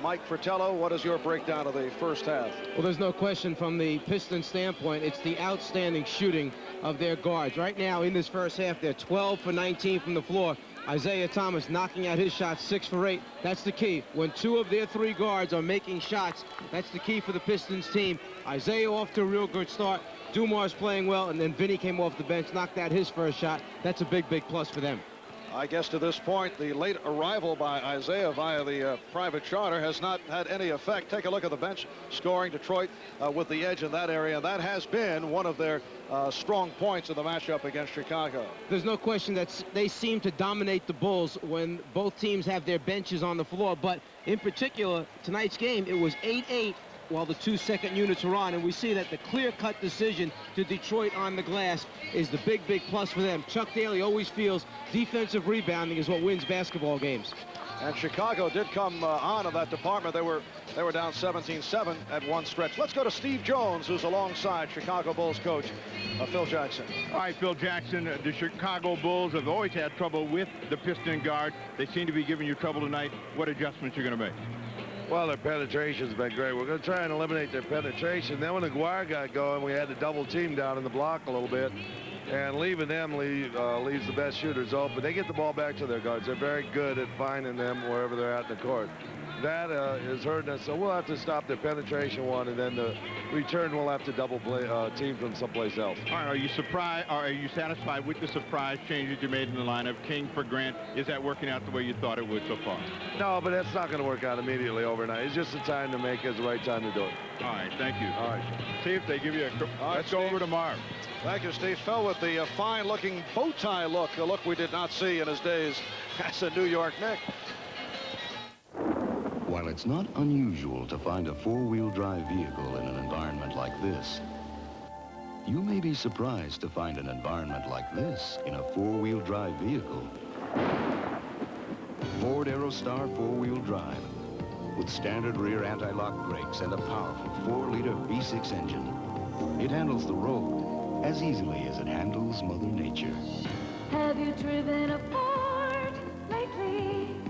Mike Fratello. What is your breakdown of the first half? Well, there's no question from the Pistons standpoint, it's the outstanding shooting of their guards. Right now in this first half, they're 12 for 19 from the floor. Isaiah Thomas knocking out his shots 6 for 8. That's the key. When 2 of their 3 guards are making shots, that's the key for the Pistons team. Isaiah off to a real good start. Dumars playing well, and then Vinny came off the bench, knocked out his first shot. That's a big, big plus for them. I guess to this point, the late arrival by Isaiah via the private charter has not had any effect. Take a look at the bench scoring. Detroit with the edge in that area. That has been one of their strong points in the matchup against Chicago. There's no question that they seem to dominate the Bulls when both teams have their benches on the floor. But in particular, tonight's game, it was 8-8 while the 2 second units are on, and we see that the clear-cut decision to Detroit on the glass is the big, big plus for them. Chuck Daly always feels defensive rebounding is what wins basketball games. And Chicago did come on in that department. They were down 17-7 at one stretch. Let's go to Steve Jones, who's alongside Chicago Bulls coach Phil Jackson. All right, Phil Jackson, the Chicago Bulls have always had trouble with the Piston guard. They seem to be giving you trouble tonight. What adjustments you're going to make? Well, their penetration's been great. We're going to try and eliminate their penetration. Then when Aguirre got going, we had to double team down in the block a little bit. And leaving them leaves the best shooters open. They get the ball back to their guards. They're very good at finding them wherever they're at in the court. That is hurting us, so we'll have to stop their penetration one, and then the return we'll have to double play team from someplace else. All right, are you surprised, or are you satisfied with the surprise changes you made in the lineup? King for Grant, is that working out the way you thought it would so far? No, but that's not going to work out immediately overnight. It's just the time to make it. It's the right time to do it. All right, thank you. All right. See if they give you a... Let's go over to Marv. Thank you, Steve. Phil with the fine-looking bow tie look, a look we did not see in his days as a New York Knick. While it's not unusual to find a four-wheel drive vehicle in an environment like this, you may be surprised to find an environment like this in a four-wheel drive vehicle. Ford Aerostar four-wheel drive with standard rear anti-lock brakes and a powerful 4-liter V6 engine. It handles the road as easily as it handles Mother Nature. Have you driven a Ford lately?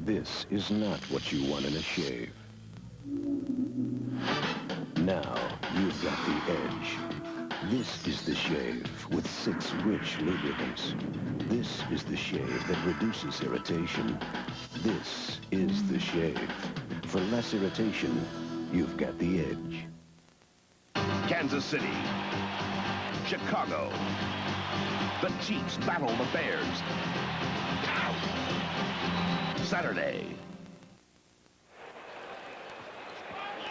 This is not what you want in a shave. Now, you've got the edge. This is the shave with 6 rich lubricants. This is the shave that reduces irritation. This is the shave. For less irritation, you've got the edge. Kansas City. Chicago. The Chiefs battle the Bears. Saturday.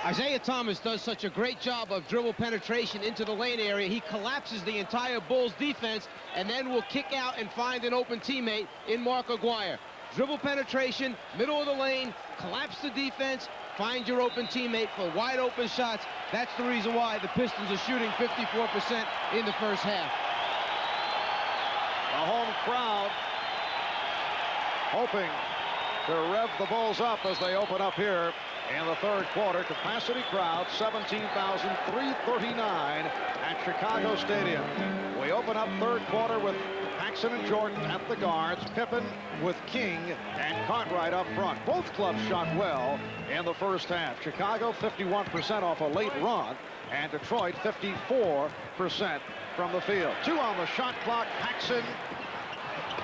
Isaiah Thomas does such a great job of dribble penetration into the lane area. He collapses the entire Bulls defense and then will kick out and find an open teammate in Mark Aguirre. Dribble penetration, middle of the lane, collapse the defense, find your open teammate for wide open shots. That's the reason why the Pistons are shooting 54% in the first half. The home crowd hoping to rev the Bulls up as they open up here in the third quarter. Capacity crowd 17,339 at Chicago Stadium. We open up third quarter with Paxson and Jordan at the guards, Pippen with King and Cartwright up front. Both clubs shot well in the first half. Chicago 51% off a late run, and Detroit 54% from the field. 2 on the shot clock. Paxson,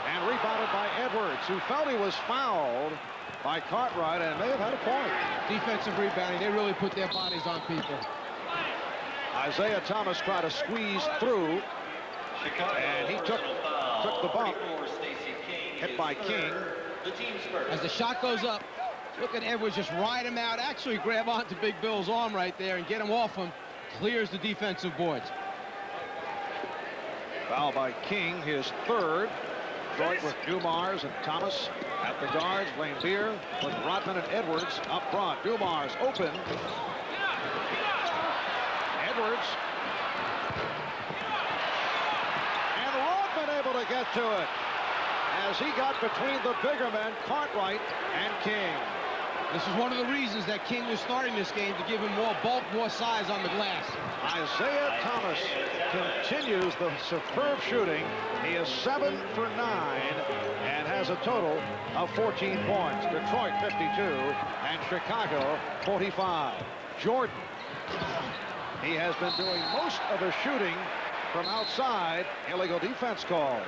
and rebounded by Edwards, who felt he was fouled by Cartwright and may have had a point. Defensive rebounding, they really put their bodies on people. Isaiah Thomas tried to squeeze through, and he took the bump, hit by King. As the shot goes up, look at Edwards just ride him out, actually grab onto Big Bill's arm right there and get him off him. Clears the defensive boards. Foul by King, his third. Detroit with Dumars and Thomas at the guards. Blaine Beer with Rodman and Edwards up front. Dumars open. Edwards. And Rodman able to get to it as he got between the bigger men, Cartwright and King. This is one of the reasons that King was starting this game, to give him more bulk, more size on the glass. Isaiah Thomas continues the superb shooting. He is 7 for 9 and has a total of 14 points. Detroit 52 and Chicago 45. Jordan, he has been doing most of the shooting from outside. Illegal defense call.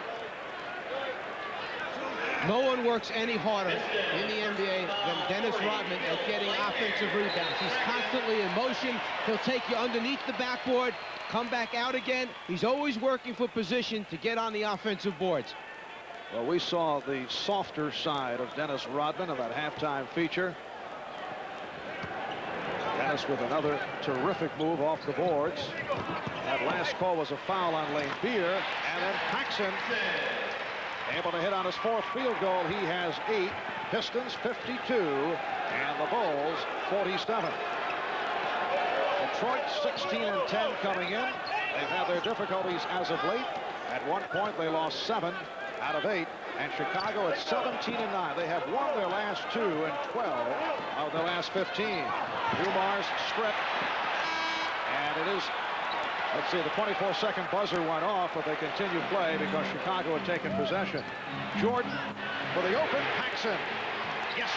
No one works any harder in the NBA than Dennis Rodman at getting offensive rebounds. He's constantly in motion. He'll take you underneath the backboard, come back out again. He's always working for position to get on the offensive boards. Well, we saw the softer side of Dennis Rodman in that halftime feature. Dennis with another terrific move off the boards. That last call was a foul on Lane Beer, and then Paxson able to hit on his 4th field goal. He has 8. Pistons 52, and the Bulls 47. Detroit 16-10 coming in. They've had their difficulties as of late. At one point, they lost 7 out of 8, and Chicago at 17-9. They have won their last 2 and 12 of their last 15. Dumar's strip, and it is. Let's see, the 24-second buzzer went off, but they continued play because Chicago had taken possession. Jordan for the open. Paxson. Yes.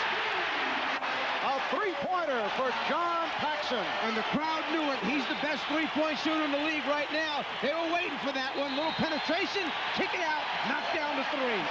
A three-pointer for John Paxson. And the crowd knew it. He's the best three-point shooter in the league right now. They were waiting for that one. Little penetration, kick it out, knock down the 3.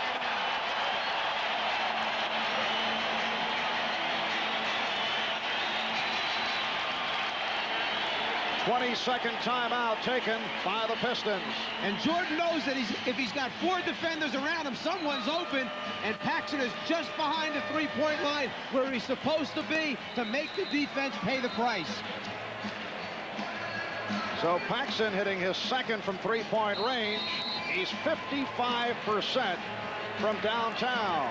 22nd timeout taken by the Pistons. And Jordan knows that if he's got 4 defenders around him, someone's open, and Paxson is just behind the three-point line where he's supposed to be to make the defense pay the price. So Paxson hitting his 2nd from three-point range. He's 55% from downtown.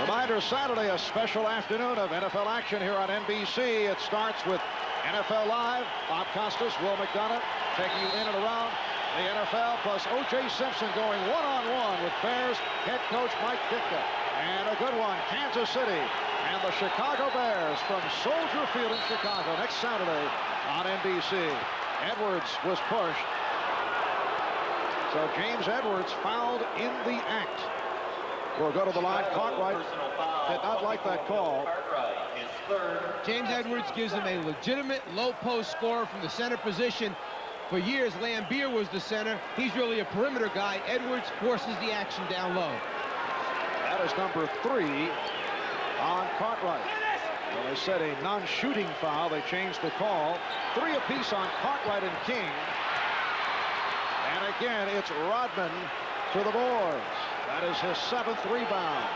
Reminder, Saturday, a special afternoon of NFL action here on NBC. It starts with NFL Live. Bob Costas, Will McDonough taking you in and around the NFL, plus O.J. Simpson going one-on-one with Bears head coach Mike Ditka. And a good one, Kansas City and the Chicago Bears from Soldier Field in Chicago next Saturday on NBC. Edwards was pushed. So James Edwards fouled in the act. We'll go to the line. Cartwright did not like that call. James Edwards gives him a legitimate low post scorer from the center position. For years, Lambeer was the center. He's really a perimeter guy. Edwards forces the action down low. That is number 3 on Cartwright. Well, they said a non-shooting foul. They changed the call. 3 apiece on Cartwright and King. And again, it's Rodman to the boards. That is his 7th rebound.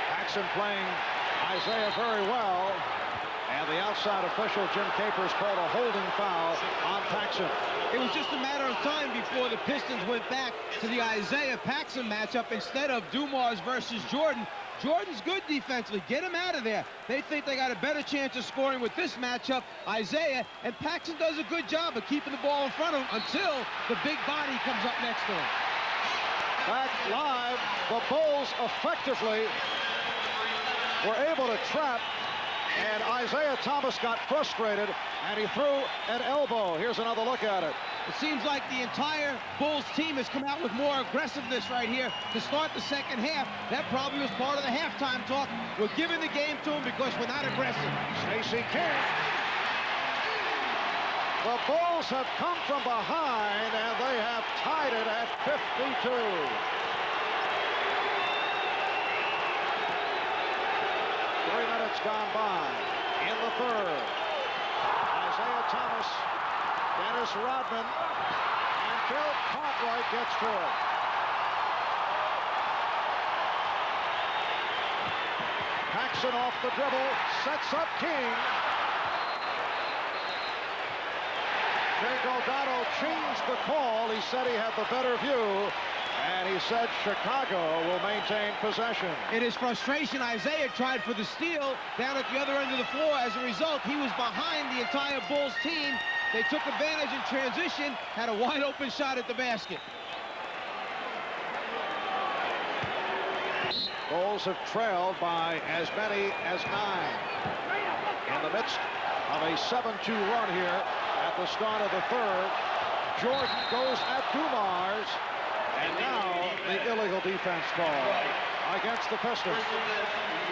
Paxson playing Isaiah very well. And the outside official, Jim Capers, called a holding foul on Paxson. It was just a matter of time before the Pistons went back to the Isaiah-Paxson matchup instead of Dumars versus Jordan. Jordan's good defensively. Get him out of there. They think they got a better chance of scoring with this matchup, Isaiah, and Paxson does a good job of keeping the ball in front of him until the big body comes up next to him. Back live, the Bulls effectively were able to trap, and Isaiah Thomas got frustrated, and he threw an elbow. Here's another look at it. It seems like the entire Bulls team has come out with more aggressiveness right here to start the second half. That probably was part of the halftime talk. We're giving the game to them because we're not aggressive. Stacey King. The Bulls have come from behind, and they have tied it at 52. 3 minutes gone by in the 3rd. Isaiah Thomas, Dennis Rodman, and Bill Cartwright gets to it. Paxson off the dribble, sets up King. Jake O'Donnell changed the call. He said he had the better view, and he said Chicago will maintain possession. In his frustration, Isaiah tried for the steal down at the other end of the floor. As a result, he was behind the entire Bulls team. They took advantage in transition, had a wide open shot at the basket. Bulls have trailed by as many as 9. In the midst of a 7-2 run here at the start of the 3rd, Jordan goes at Dumars, and now the illegal defense call against the Pistons.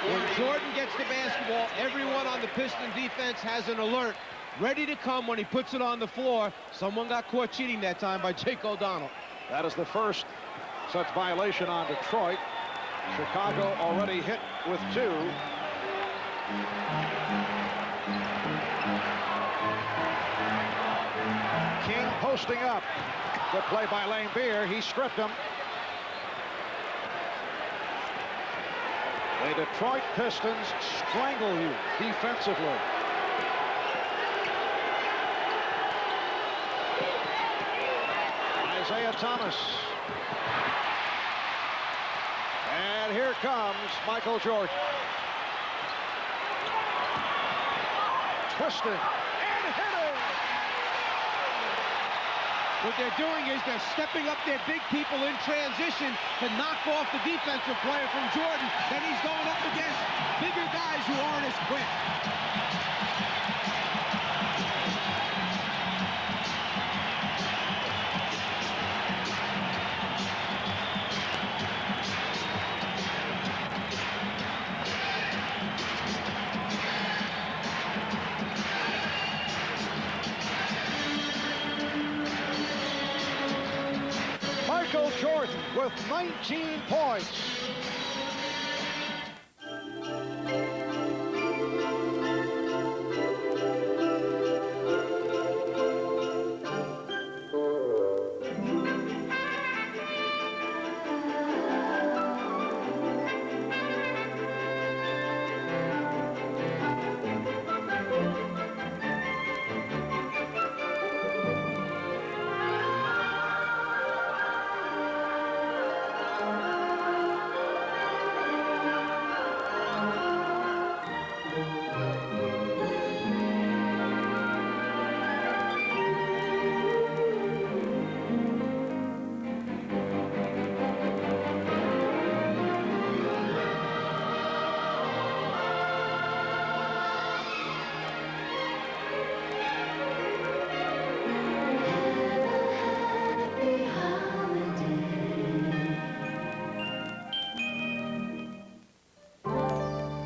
When Jordan gets the basketball, everyone on the Piston defense has an alert, ready to come when he puts it on the floor. Someone got caught cheating that time by Jake O'Donnell. That is the first such violation on Detroit. Chicago already hit with 2. King posting up. Good play by Lane Beer. He stripped him. The Detroit Pistons strangle you defensively. Isaiah Thomas. And here comes Michael Jordan. Twisting and hitting. What they're doing is they're stepping up their big people in transition to knock off the defensive player from Jordan. Then he's going up against bigger guys who aren't as quick. Michael Jordan with 19 points.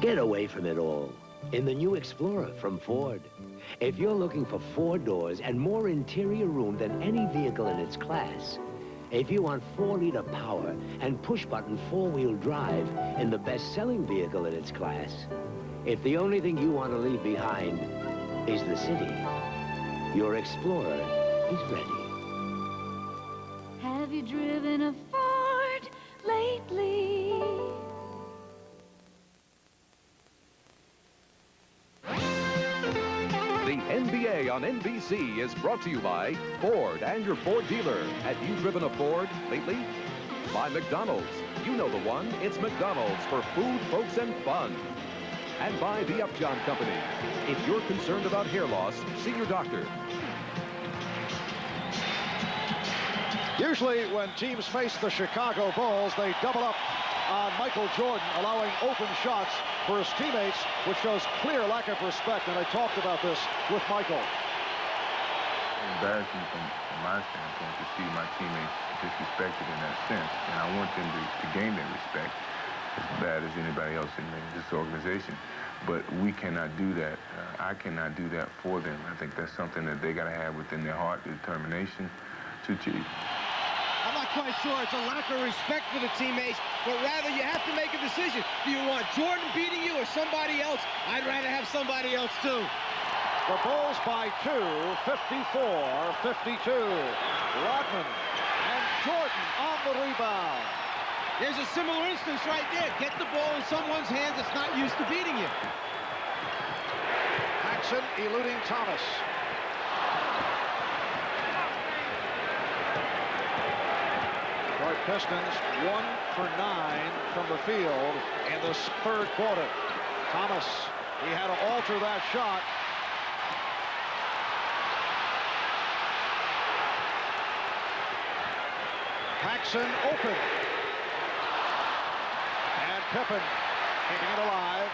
Get away from it all in the new Explorer from Ford. If you're looking for 4 doors and more interior room than any vehicle in its class, if you want 4-liter power and push-button 4-wheel drive in the best-selling vehicle in its class, if the only thing you want to leave behind is the city, your Explorer is ready. Have you driven a Ford lately? The NBA on NBC is brought to you by Ford and your Ford dealer. Have you driven a Ford lately? By McDonald's. You know the one. It's McDonald's for food, folks, and fun. And by the Upjohn Company. If you're concerned about hair loss, see your doctor. Usually when teams face the Chicago Bulls, they double up on Michael Jordan, allowing open shots for his teammates, which shows clear lack of respect, and I talked about this with Michael. Embarrassing from my standpoint to see my teammates disrespected in that sense, and I want them to gain their respect as bad as anybody else in this organization. But we cannot do that. I cannot do that for them. I think that's something that they got to have within their heart, the determination to achieve. I'm not quite sure it's a lack of respect for the teammates, but rather you have to make a decision. Do you want Jordan beating you or somebody else? I'd rather have somebody else too. The Bulls by 2, 54-52. Rodman and Jordan on the rebound. There's a similar instance right there. Get the ball in someone's hands that's not used to beating you. Paxson eluding Thomas. Detroit Pistons 1 for 9 from the field in the third quarter. Thomas, he had to alter that shot. Paxson open. And Pippen keeping it alive.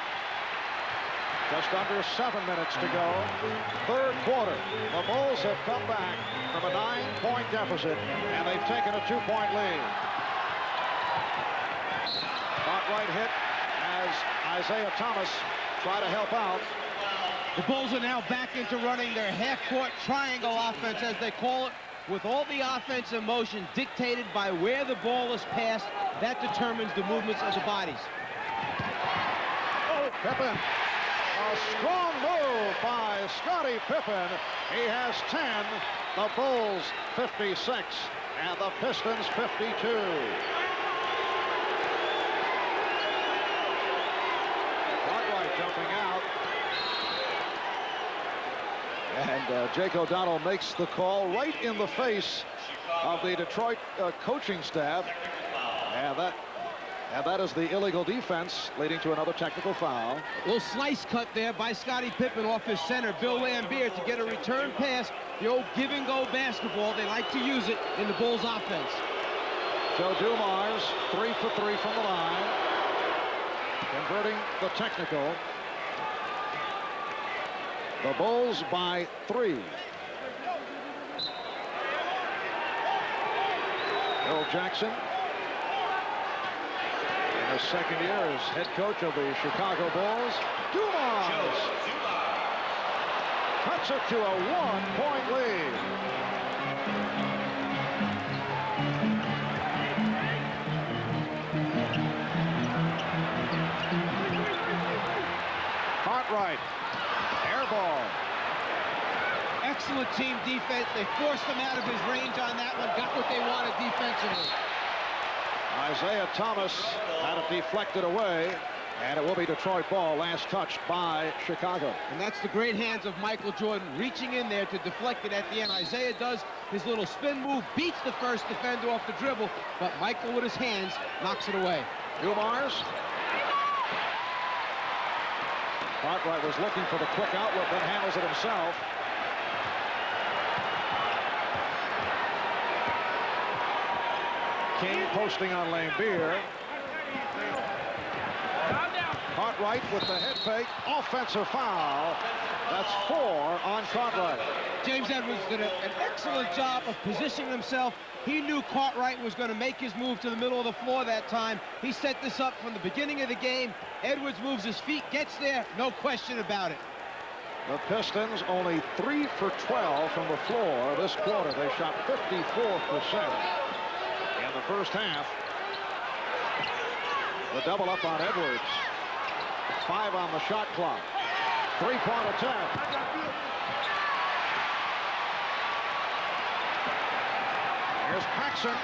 Just under 7 minutes to go. Third quarter. The Bulls have come back from a 9-point deficit, and they've taken a 2-point lead. Spotlight hit as Isaiah Thomas tried to help out. The Bulls are now back into running their half-court triangle offense, as they call it, with all the offense in motion dictated by where the ball is passed. That determines the movements of the bodies. Oh, Pippen. A strong move by Scottie Pippen. He has 10. The Bulls 56 and the Pistons 52. Jake O'Donnell makes the call right in the face of the Detroit coaching staff. And that is the illegal defense, leading to another technical foul. A little slice cut there by Scottie Pippen off his center, Bill Laimbeer, to get a return pass. The old give-and-go basketball. They like to use it in the Bulls offense. Joe Dumars, 3 for 3 from the line, converting the technical. The Bulls by 3. Bill Jackson, in his second year as head coach of the Chicago Bulls. Dumars cuts it to a 1-point lead. Cartwright, air ball. Excellent team defense. They forced him out of his range on that one, got what they wanted defensively. Isaiah Thomas had it deflected away, and it will be Detroit ball, last touched by Chicago. And that's the great hands of Michael Jordan, reaching in there to deflect it at the end. Isaiah does his little spin move, beats the first defender off the dribble, but Michael with his hands knocks it away. Dumars. Cartwright was looking for the quick outlet, then handles it himself. King posting on Laimbeer. Cartwright with the head fake. Offensive foul. That's 4 on Cartwright. James Edwards did an excellent job of positioning himself. He knew Cartwright was going to make his move to the middle of the floor that time. He set this up from the beginning of the game. Edwards moves his feet, gets there, no question about it. The Pistons only 3 for 12 from the floor this quarter. They shot 54% in the first half. The double up on Edwards. 5 on the shot clock. 3-point attempt. Here's Paxson.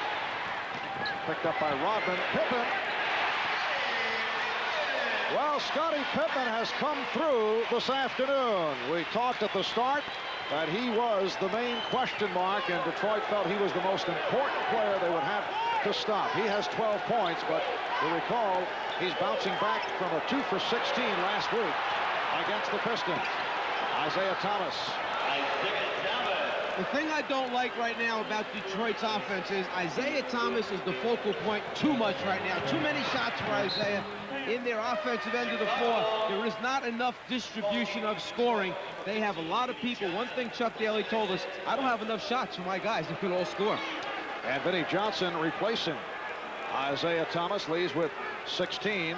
Picked up by Rodman. Pippen. Well, Scottie Pippen has come through this afternoon. We talked at the start that he was the main question mark, and Detroit felt he was the most important player they would have to stop. He has 12 points, but you recall he's bouncing back from a 2 for 16 last week against the Pistons. Isaiah Thomas. The thing I don't like right now about Detroit's offense is Isaiah Thomas is the focal point too much right now. Too many shots for Isaiah in their offensive end of the floor. There is not enough distribution of scoring. They have a lot of people. One thing Chuck Daly told us, I don't have enough shots for my guys. They can all score. And Vinnie Johnson replacing Isaiah Thomas, leads with 16.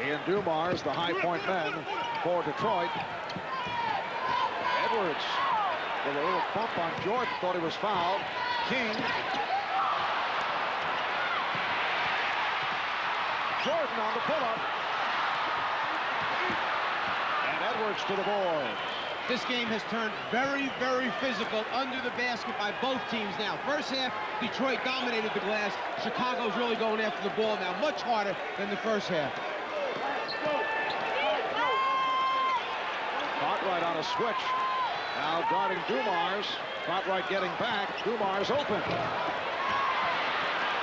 Ian Dumars, the high point men for Detroit. Edwards with a little bump on Jordan, thought he was fouled. King. Jordan on the pull-up. And Edwards to the board. This game has turned very, very physical under the basket by both teams now. First half, Detroit dominated the glass. Chicago's really going after the ball now, much harder than the first half. Cartwright on a switch. Now guarding Dumars. Cartwright getting back. Dumars open.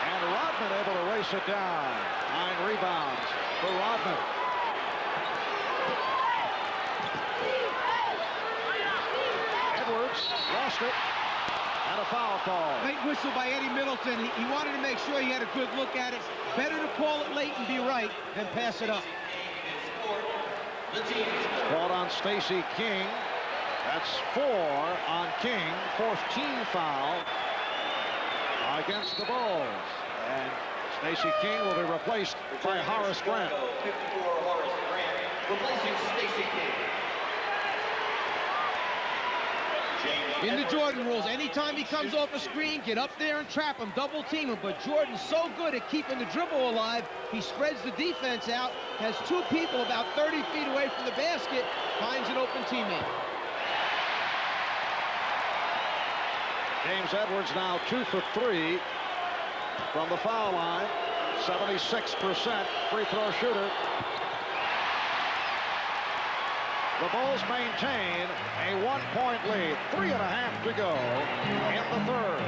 And Rodman able to race it down. 9 rebounds for Rodman. Edwards lost it. And a foul call. Late whistle by Eddie Middleton. He wanted to make sure he had a good look at it. Better to call it late and be right than pass it up. Called on Stacey King. That's 4 on King. 4th team foul against the Bulls. And Stacey King will be replaced by Horace Grant. 54 Horace Grant, replacing Stacey King. In the Jordan rules, anytime he comes off a screen, get up there and trap him, double team him. But Jordan's so good at keeping the dribble alive, he spreads the defense out, has 2 people about 30 feet away from the basket, finds an open teammate. James Edwards now 2 for 3 from the foul line. 76% free throw shooter. The Bulls maintain a 1-point lead. 3.5 to go in the third.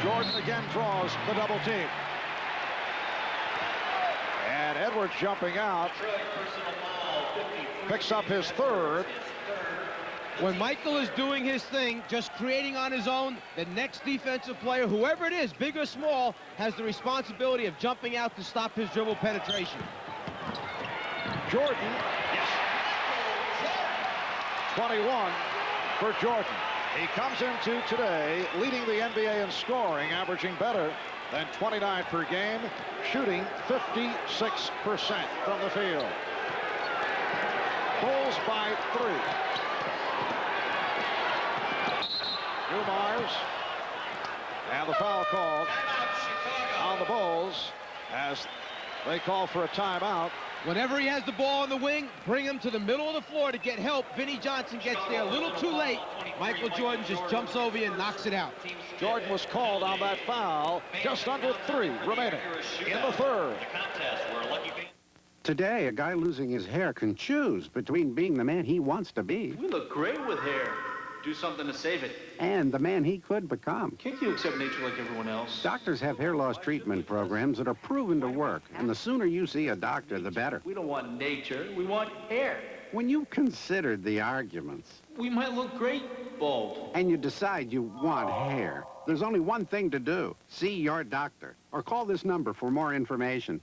Jordan again draws the double team. And Edwards jumping out. Picks up his third. When Michael is doing his thing, just creating on his own, the next defensive player, whoever it is, big or small, has the responsibility of jumping out to stop his dribble penetration. Jordan. Yes. 21 for Jordan. He comes into today leading the NBA in scoring, averaging better than 29 per game, shooting 56% from the field. Bulls by 3. Mars, and the foul called on the Bulls as they call for a timeout. Whenever he has the ball on the wing, bring him to the middle of the floor to get help. Vinnie Johnson gets there a little too late. Michael Jordan just jumps over you and knocks it out. Jordan was called on that foul. Just under 3 remaining in the third. Today, a guy losing his hair can choose between being the man he wants to be We look great with hair. Do something to save it. and the man he could become. Can't you accept nature like everyone else? Doctors have hair loss treatment programs that are proven to work, and the sooner you see a doctor, the better. We don't want nature. We want hair. When you've considered the arguments, We might look great bald. and you decide you want hair, there's only one thing to do. See your doctor, or call this number for more information.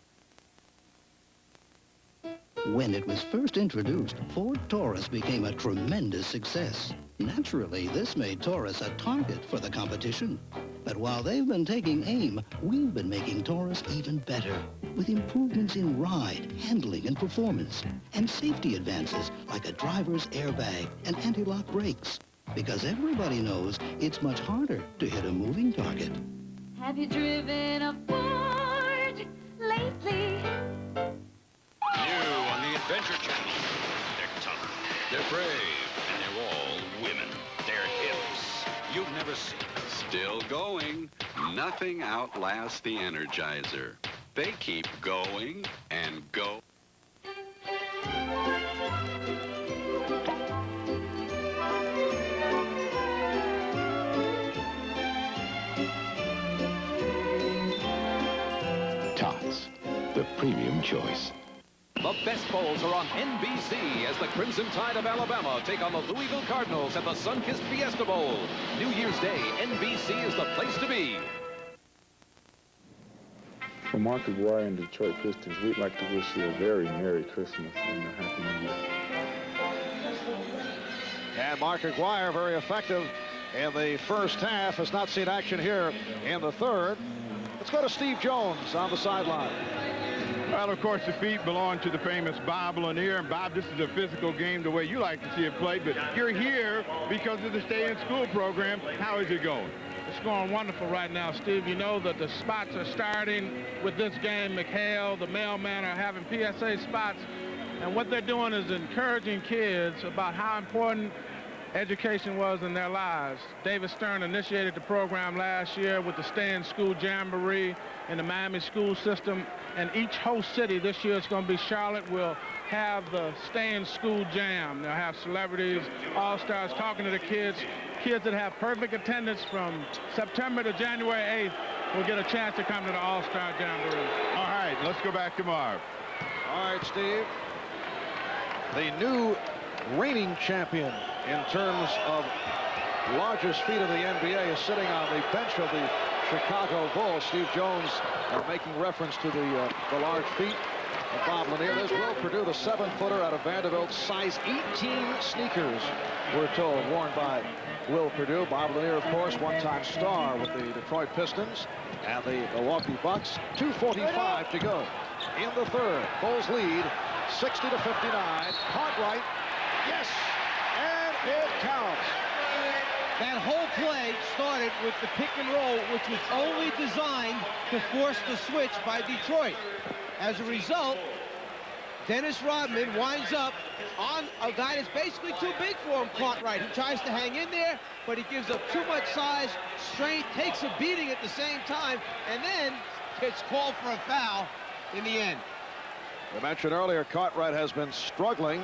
When it was first introduced, Ford Taurus became a tremendous success. Naturally, this made Taurus a target for the competition. But while they've been taking aim, we've been making Taurus even better, with improvements in ride, handling, and performance, and safety advances like a driver's airbag and anti-lock brakes. Because everybody knows it's much harder to hit a moving target. Have you driven a Ford lately? New on the Adventure Channel. They're tough, they're brave, and they're all women. They're hips you've never seen. Still going. Nothing outlasts the Energizer. They keep going and go. Tots, the premium choice. The best bowls are on NBC as the Crimson Tide of Alabama take on the Louisville Cardinals at the Sunkist Fiesta Bowl. New Year's Day, NBC is the place to be. For Mark Aguirre and Detroit Pistons, we'd like to wish you a very Merry Christmas and a Happy New Year. And Mark Aguirre, very effective in the first half, has not seen action here in the third. Let's go to Steve Jones on the sideline. Well, of course, the feet belong to the famous Bob Lanier. And Bob, this is a physical game the way you like to see it played, but you're here because of the Stay in School program. How is it going? It's going wonderful right now, Steve. You know that the spots are starting with this game. McHale, the mailman are having PSA spots. And what they're doing is encouraging kids about how important education was in their lives. David Stern initiated the program last year with the Stay in School Jamboree in the Miami school system. And each host city this year, it's going to be Charlotte, will have the Stay in School Jam. They'll have celebrities, all-stars talking to the kids. Kids that have perfect attendance from September to January 8th will get a chance to come to the All-Star Jamboree. All right, let's go back to Marv. All right, Steve. The new reigning champion in terms of largest feet of the NBA is sitting on the bench of the Chicago Bulls. Steve Jones making reference to the large feet of Bob Lanier. There's Will Perdue, the 7-footer out of Vanderbilt. Size 18 sneakers, we're told, worn by Will Perdue. Bob Lanier, of course, one-time star with the Detroit Pistons and the Milwaukee Bucks. 2:45 to go in the third. Bulls lead 60-59. Cartwright, yes, and it counts. That whole play started with the pick and roll, which was only designed to force the switch by Detroit. As a result, Dennis Rodman winds up on a guy that's basically too big for him, Cartwright. He tries to hang in there, but he gives up too much size, strength, takes a beating at the same time, and then gets called for a foul in the end. We mentioned earlier, Cartwright has been struggling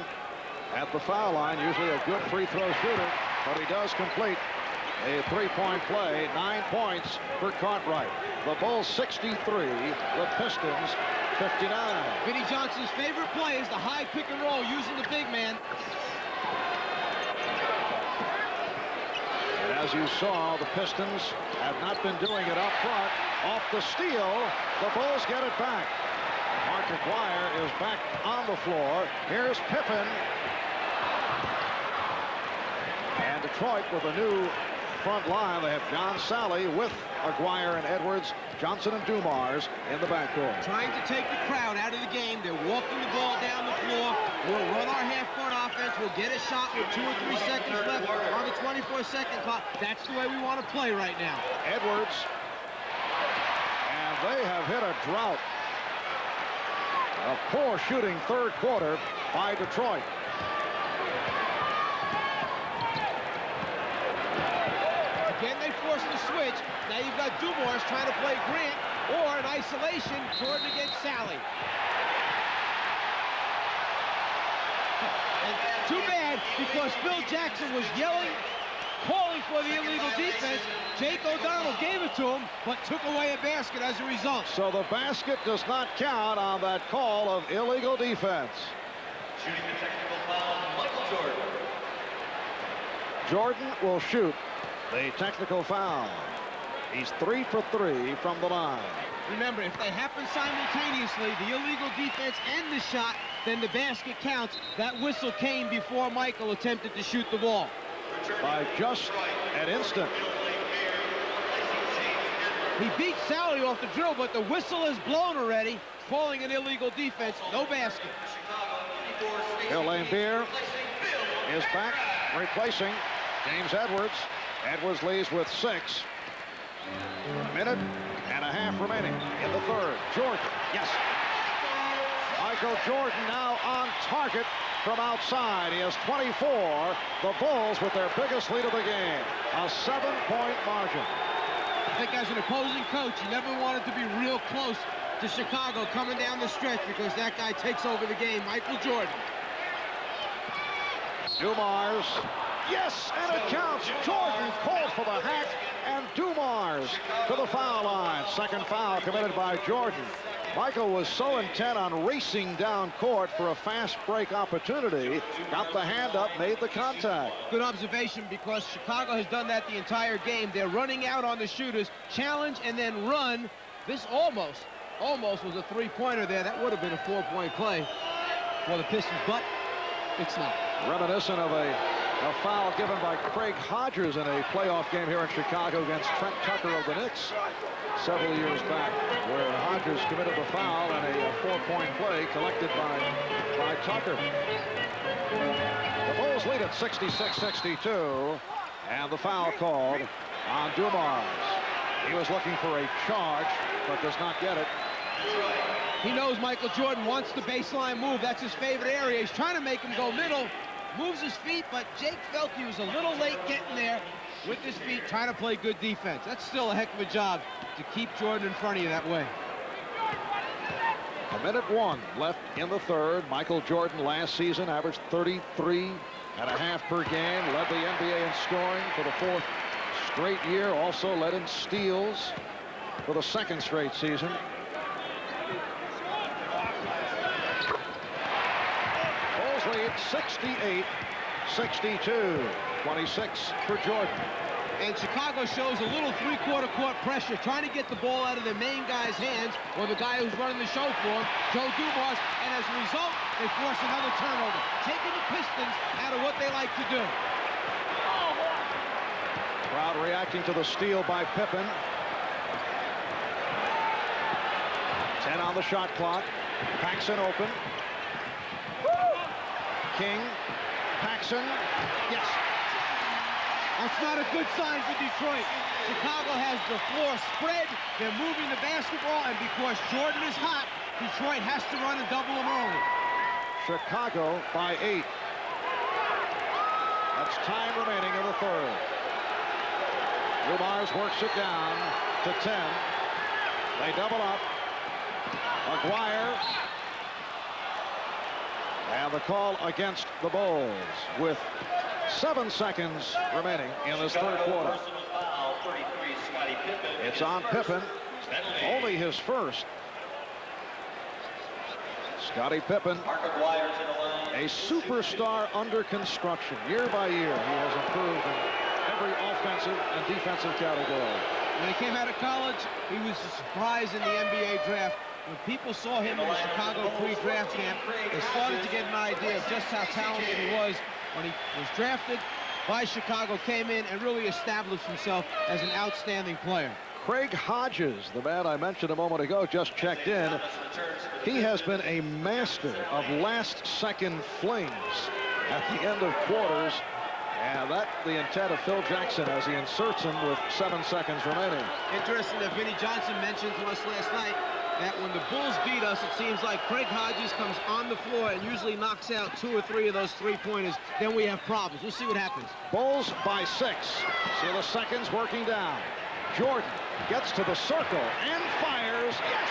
at the foul line, usually a good free throw shooter, but he does complete a three-point play. 9 points for Cartwright. The Bulls 63, the Pistons 59. Vinnie Johnson's favorite play is the high pick and roll using the big man. And as you saw, the Pistons have not been doing it up front. Off the steal, the Bulls get it back. Mark Aguirre is back on the floor. Here's Pippen. And Detroit with a new front line. They have John Sally with Aguirre and Edwards, Johnson and Dumars in the backcourt. Trying to take the crowd out of the game. They're walking the ball down the floor. We'll run our half-court offense. We'll get a shot with 2 or 3 seconds left on the 24-second clock. That's the way we want to play right now. Edwards. And they have hit a drought. A poor shooting third quarter by Detroit. Again, they force the switch. Now you've got Dumars trying to play Grant or in isolation, Jordan against Sally. And too bad, because Phil Jackson was yelling, calling for the illegal defense. Jake O'Donnell gave it to him, but took away a basket as a result. So the basket does not count on that call of illegal defense. Shooting the technical foul, Michael Jordan. Jordan will shoot the technical foul. He's 3 for 3 from the line. Remember, if they happen simultaneously, the illegal defense and the shot, then the basket counts. That whistle came before Michael attempted to shoot the ball. By just an instant. He beat Sally off the drill, but the whistle is blown already, calling an illegal defense. No basket. Bill Laimbeer is back, replacing James Edwards. Edwards leads with 6. A minute and a half remaining in the third. Jordan, yes. Michael Jordan now on target from outside. He has 24. The Bulls with their biggest lead of the game. A 7-point margin. I think as an opposing coach, you never wanted to be real close to Chicago coming down the stretch, because that guy takes over the game. Michael Jordan. Dumars. Yes, and it counts. Jordan called for the hack, and Dumars to the foul line. Second foul committed by Jordan. Michael was so intent on racing down court for a fast break opportunity. Got the hand up, made the contact. Good observation, because Chicago has done that the entire game. They're running out on the shooters, challenge and then run. This almost was a three-pointer there. That would have been a 4-point play for the Pistons, but it's not. Reminiscent of a foul given by Craig Hodges in a playoff game here in Chicago against Trent Tucker of the Knicks several years back, where Hodges committed the foul and a 4-point play collected by Tucker. The Bulls lead at 66-62, and the foul called on Dumars. He was looking for a charge, but does not get it. He knows Michael Jordan wants the baseline move. That's his favorite area. He's trying to make him go middle. Moves his feet, but Jake felt he was a little late getting there with his feet, trying to play good defense. That's still a heck of a job to keep Jordan in front of you that way. A minute 1 left in the third. Michael Jordan last season averaged 33.5 per game. Led the NBA in scoring for the 4th straight year. Also led in steals for the 2nd straight season. Bulls lead 68-62. 26 for Jordan. And Chicago shows a little three-quarter court pressure, trying to get the ball out of the main guy's hands, or the guy who's running the show for him, Joe Dumars, and as a result, they force another turnover, taking the Pistons out of what they like to do. Crowd reacting to the steal by Pippen. 10 on the shot clock. Paxson open. King. Paxson. Yes. That's not a good sign for Detroit. Chicago has the floor spread. They're moving the basketball, and because Jordan is hot, Detroit has to run and double him early. Chicago by 8. That's time remaining in the third. Dumars works it down to 10. They double up. McGuire. And the call against the Bulls with 7 seconds remaining in this third quarter. It's on Pippen. Only his first. Scottie Pippen, a superstar under construction. Year by year, he has improved in every offensive and defensive category. When he came out of college, he was a surprise in the NBA draft. When people saw him in the Chicago pre-draft camp, they started to get an idea of just how talented he was. When he was drafted by Chicago, came in and really established himself as an outstanding player. Craig Hodges, the man I mentioned a moment ago, just checked in. He has been a master of last-second flings at the end of quarters. And that's the intent of Phil Jackson as he inserts him with 7 seconds remaining. Interesting that Vinnie Johnson mentioned to us last night that when the Bulls beat us, it seems like Craig Hodges comes on the floor and usually knocks out 2 or 3 of those three-pointers. Then we have problems. We'll see what happens. Bulls by 6. See the seconds working down. Jordan gets to the circle and fires. Yes!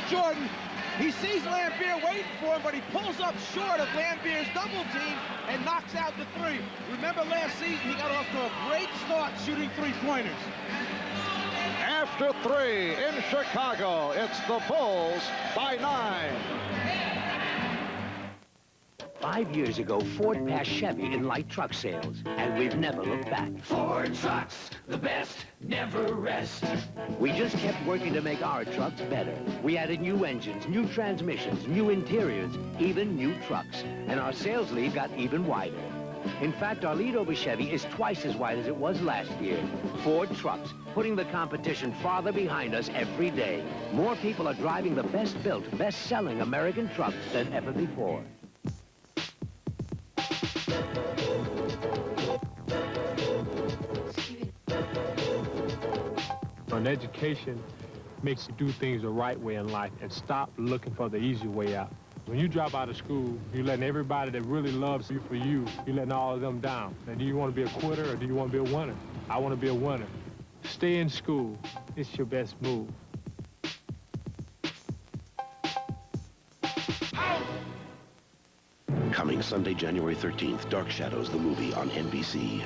Jordan, he sees Lambier waiting for him, but he pulls up short of Lambier's double team and knocks out the 3. Remember last season, he got off to a great start shooting three-pointers. After 3 in Chicago, it's the Bulls by 9. 5 years ago, Ford passed Chevy in light truck sales, and we've never looked back. Ford trucks, the best, never rest. We just kept working to make our trucks better. We added new engines, new transmissions, new interiors, even new trucks. And our sales lead got even wider. In fact, our lead over Chevy is twice as wide as it was last year. Ford trucks, putting the competition farther behind us every day. More people are driving the best-built, best-selling American trucks than ever before. An education makes you do things the right way in life and stop looking for the easy way out. When you drop out of school, you're letting everybody that really loves you for you, you're letting all of them down. Now, do you want to be a quitter or do you want to be a winner? I want to be a winner. Stay in school. It's your best move. Coming Sunday, January 13th, Dark Shadows, the movie on NBC.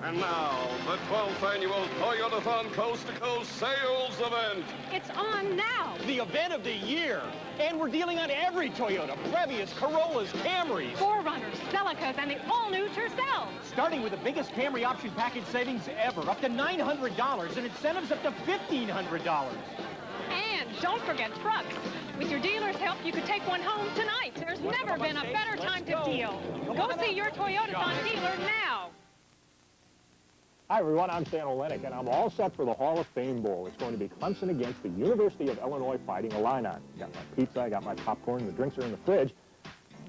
And now, the 12th annual Toyotathon Coast-to-Coast Sales Event. It's on now. The event of the year. And we're dealing on every Toyota, Previous, Corollas, Camrys. 4Runners, Celicas, and the all-new Tercels. Starting with the biggest Camry option package savings ever, up to $900, and incentives up to $1,500. And don't forget trucks. With your dealer's help, you could take one home tonight. There's never been a better time to deal. Go see your Toyotathon dealer now. Hi, everyone. I'm Stan Olenek, and I'm all set for the Hall of Fame Bowl. It's going to be Clemson against the University of Illinois Fighting Illini. Got my pizza, I got my popcorn, the drinks are in the fridge.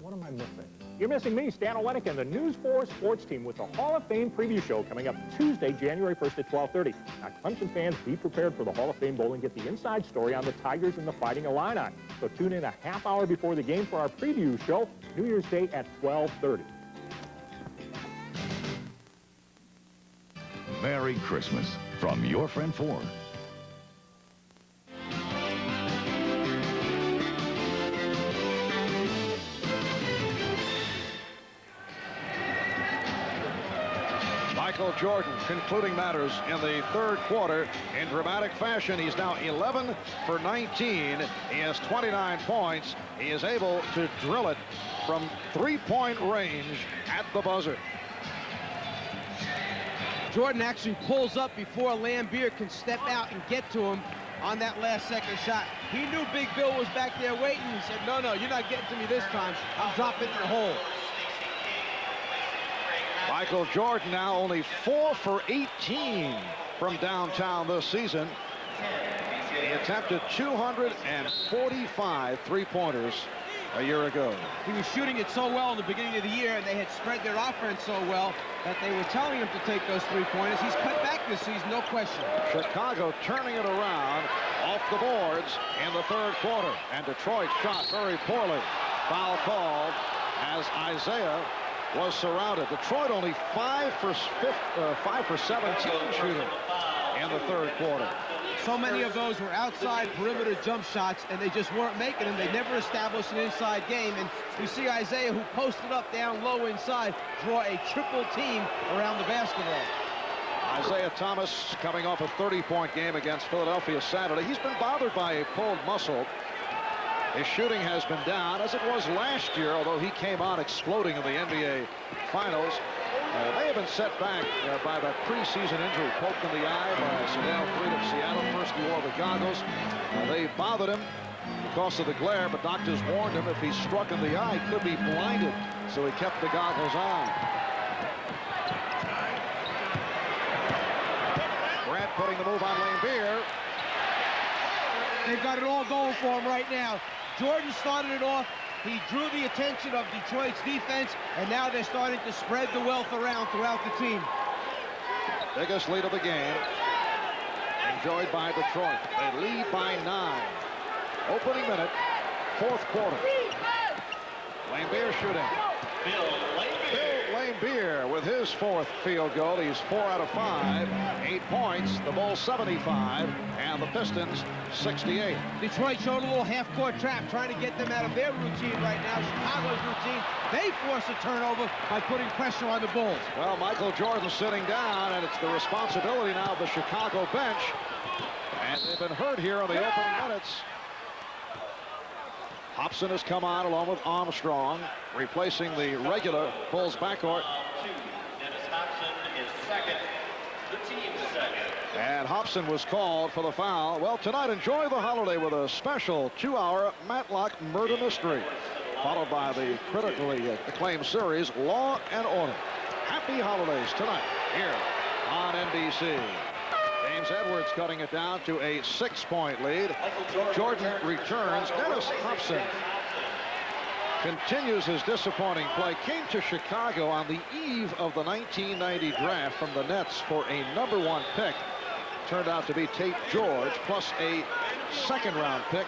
What am I missing? You're missing me, Stan Olenek, and the News 4 sports team with the Hall of Fame preview show coming up Tuesday, January 1st at 12:30. Now, Clemson fans, be prepared for the Hall of Fame Bowl and get the inside story on the Tigers and the Fighting Illini. So tune in a half hour before the game for our preview show, New Year's Day at 12:30. Merry Christmas from your friend Ford. Michael Jordan concluding matters in the third quarter in dramatic fashion. He's now 11 for 19. He has 29 points. He is able to drill it from three-point range at the buzzer. Jordan actually pulls up before Lambier can step out and get to him on that last second shot. He knew Big Bill was back there waiting. He said, no, you're not getting to me this time. I'm dropping in the hole. Michael Jordan now only 4 for 18 from downtown this season. He attempted 245 three-pointers a year ago. He was shooting it so well in the beginning of the year, and they had spread their offense so well that they were telling him to take those three-pointers. He's cut back this season, no question. Chicago turning it around off the boards in the third quarter, and Detroit shot very poorly. Foul called as Isaiah was surrounded. Detroit only 5 for 17 shooting in the third quarter. So many of those were outside perimeter jump shots, and they just weren't making them. They never established an inside game, and we see Isaiah, who posted up down low inside, draw a triple team around the basketball. Isaiah Thomas coming off a 30-point game against Philadelphia Saturday. He's been bothered by a pulled muscle. His shooting has been down, as it was last year, although he came on exploding in the NBA Finals. May have been set back by that preseason injury, poked in the eye by Sedale Freed of Seattle. First he wore the goggles. They bothered him because of the glare, but doctors warned him if he struck in the eye, he could be blinded, so he kept the goggles on. Grant putting the move on Lambeer. They've got it all going for him right now. Jordan started it off. He drew the attention of Detroit's defense, and now they're starting to spread the wealth around throughout the team. Biggest lead of the game, enjoyed by Detroit. They lead by 9. Opening minute, fourth quarter. Lambeer shooting. Bill Lambeer with his fourth field goal. He's 4 out of 5. 8 points. The Bulls 75 and the Pistons 68. Detroit showed a little half-court trap, trying to get them out of their routine right now. Chicago's routine. They force a turnover by putting pressure on the Bulls. Well, Michael Jordan sitting down, and it's the responsibility now of the Chicago bench. And they've been hurt here in the opening minutes. Hobson has come on along with Armstrong, replacing the regular Bulls backcourt. Dennis Hobson is second. The team's second. And Hobson was called for the foul. Well, tonight, enjoy the holiday with a special 2-hour Matlock murder mystery, followed by the critically acclaimed series, Law and Order. Happy holidays tonight here on NBC. James Edwards cutting it down to a 6-point lead. Jordan returns. Dennis Hobson continues his disappointing play. Came to Chicago on the eve of the 1990 draft from the Nets for a #1 pick. Turned out to be Tate George, plus a second-round pick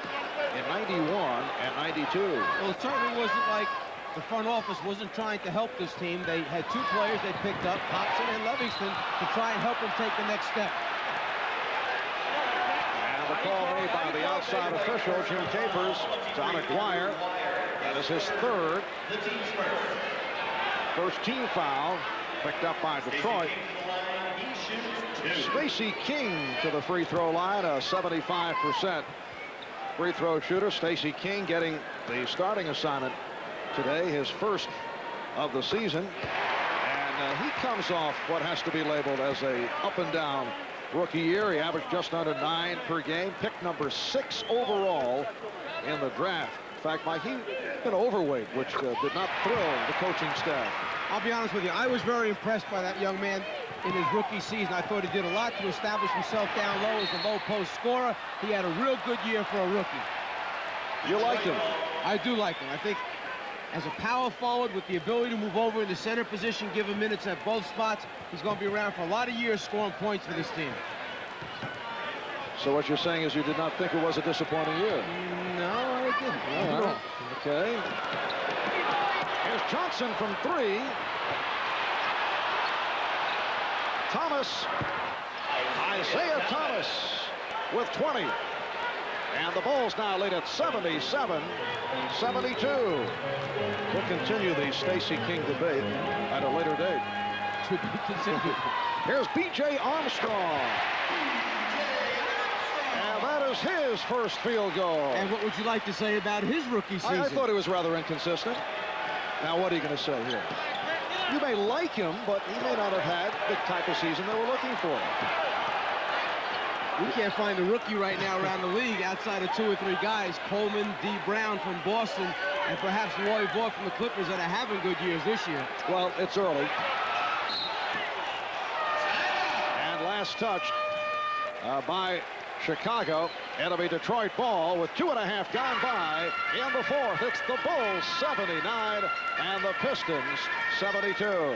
in 91 and 92. Well, it certainly wasn't like the front office wasn't trying to help this team. They had 2 players they picked up, Hobson and Livingston, to try and help them take the next step. And the call made by the outside official, Jim Capers, John Aguirre. That is his third. First team foul picked up by Detroit. Stacey King to the free throw line, a 75% free throw shooter. Stacey King getting the starting assignment today, his first of the season. And he comes off what has to be labeled as a up and down rookie year. He averaged just under 9 per game, picked number 6 overall in the draft. In fact, Mike, he's been overweight, which did not thrill the coaching staff. I'll be honest with you, I was very impressed by that young man in his rookie season. I thought he did a lot to establish himself down low as a low post scorer. He had a real good year for a rookie. You like him? I do like him. I think as a power forward with the ability to move over in the center position, give him minutes at both spots, he's going to be around for a lot of years scoring points for this team. So what you're saying is you did not think it was a disappointing year? No, I didn't. All right. Okay. Here's Johnson from 3. Thomas. Isaiah Thomas with 20. And the Bulls now lead at 77-72. We'll continue the Stacey King debate at a later date. To be continued. Here's B.J. Armstrong. And that is his first field goal. And what would you like to say about his rookie season? I thought he was rather inconsistent. Now, what are you going to say here? You may like him, but he may not have had the type of season they were looking for. We can't find a rookie right now around the league outside of 2 or 3 guys, Coleman, D. Brown from Boston, and perhaps Roy Vaught from the Clippers, that are having good years this year. Well, it's early. And last touch by Chicago. It'll be Detroit ball with 2.5 gone by in the fourth. It's the Bulls 79 and the Pistons 72.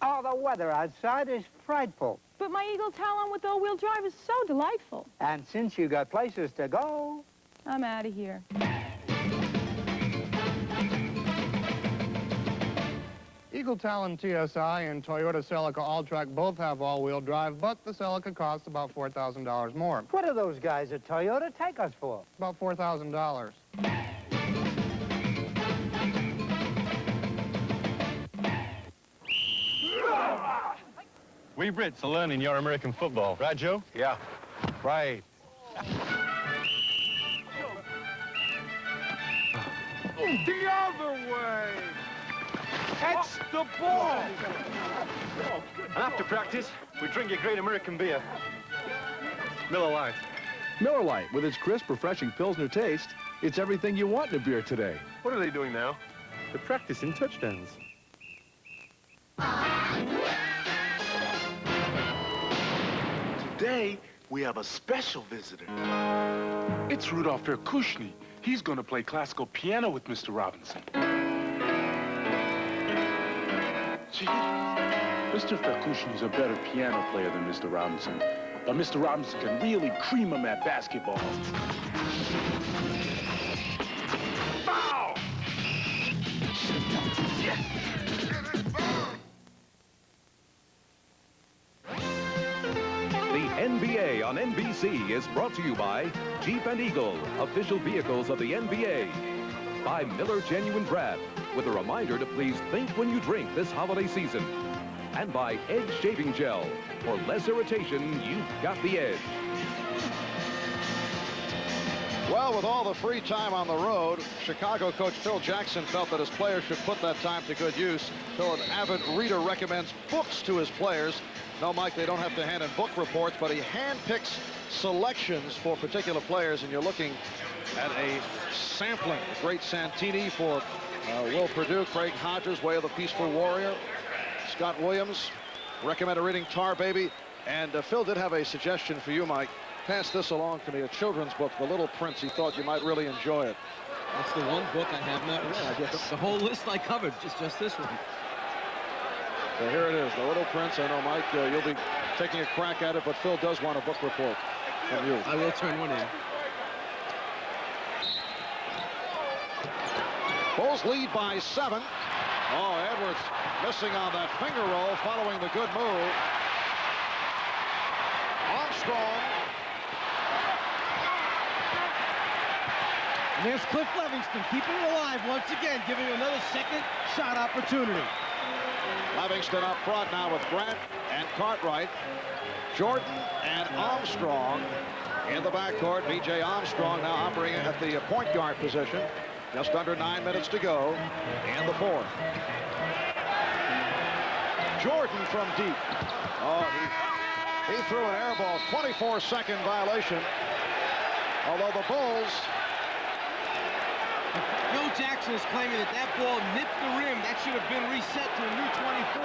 Oh, the weather outside is frightful. But my Eagle Talon with all-wheel drive is so delightful. And since you got places to go... I'm out of here. Eagle Talon TSI and Toyota Celica All-Track both have all-wheel drive, but the Celica costs about $4,000 more. What do those guys at Toyota take us for? About $4,000. We Brits are learning your American football, right, Joe? Yeah, right. The other way! Catch the ball! And after practice, we drink a great American beer. Miller Lite. Miller Lite, with its crisp, refreshing Pilsner taste, it's everything you want in a beer today. What are they doing now? They're practicing touchdowns. Today, we have a special visitor. It's Rudolph Verkushny. He's going to play classical piano with Mr. Robinson. See, Mr. Verkushny's a better piano player than Mr. Robinson. But Mr. Robinson can really cream him at basketball. Foul! The NBA on NBC is brought to you by Jeep and Eagle, official vehicles of the NBA. By Miller Genuine Draft, with a reminder to please think when you drink this holiday season. And by Edge Shaving Gel. For less irritation, you've got the edge. Well, with all the free time on the road, Chicago coach Phil Jackson felt that his players should put that time to good use. Phil, an avid reader, recommends books to his players. No, Mike, they don't have to hand in book reports, but he handpicks selections for particular players, and you're looking at a sampling. The great Santini for Will Perdue, Craig Hodges, Way of the Peaceful Warrior, Scott Williams, recommended reading Tar Baby, and Phil did have a suggestion for you, Mike. Pass this along to me, a children's book, The Little Prince. He thought you might really enjoy it. That's the one book I have not read. I guess the whole list I covered, just this one. So here it is, The Little Prince. I know, Mike, you'll be taking a crack at it, but Phil does want a book report from you. I will turn one in. Bulls lead by 7. Oh, Edwards missing on that finger roll following the good move. Armstrong. And there's Cliff Livingston keeping it alive once again, giving another second shot opportunity. Livingston up front now with Grant and Cartwright. Jordan and Armstrong in the backcourt. B.J. Armstrong now operating at the point guard position. Just under 9 minutes to go in the fourth. Jordan from deep. Oh, he threw an air ball. 24-second violation. Although the Bulls... Phil Jackson is claiming that that ball nipped the rim. That should have been reset to a new 24.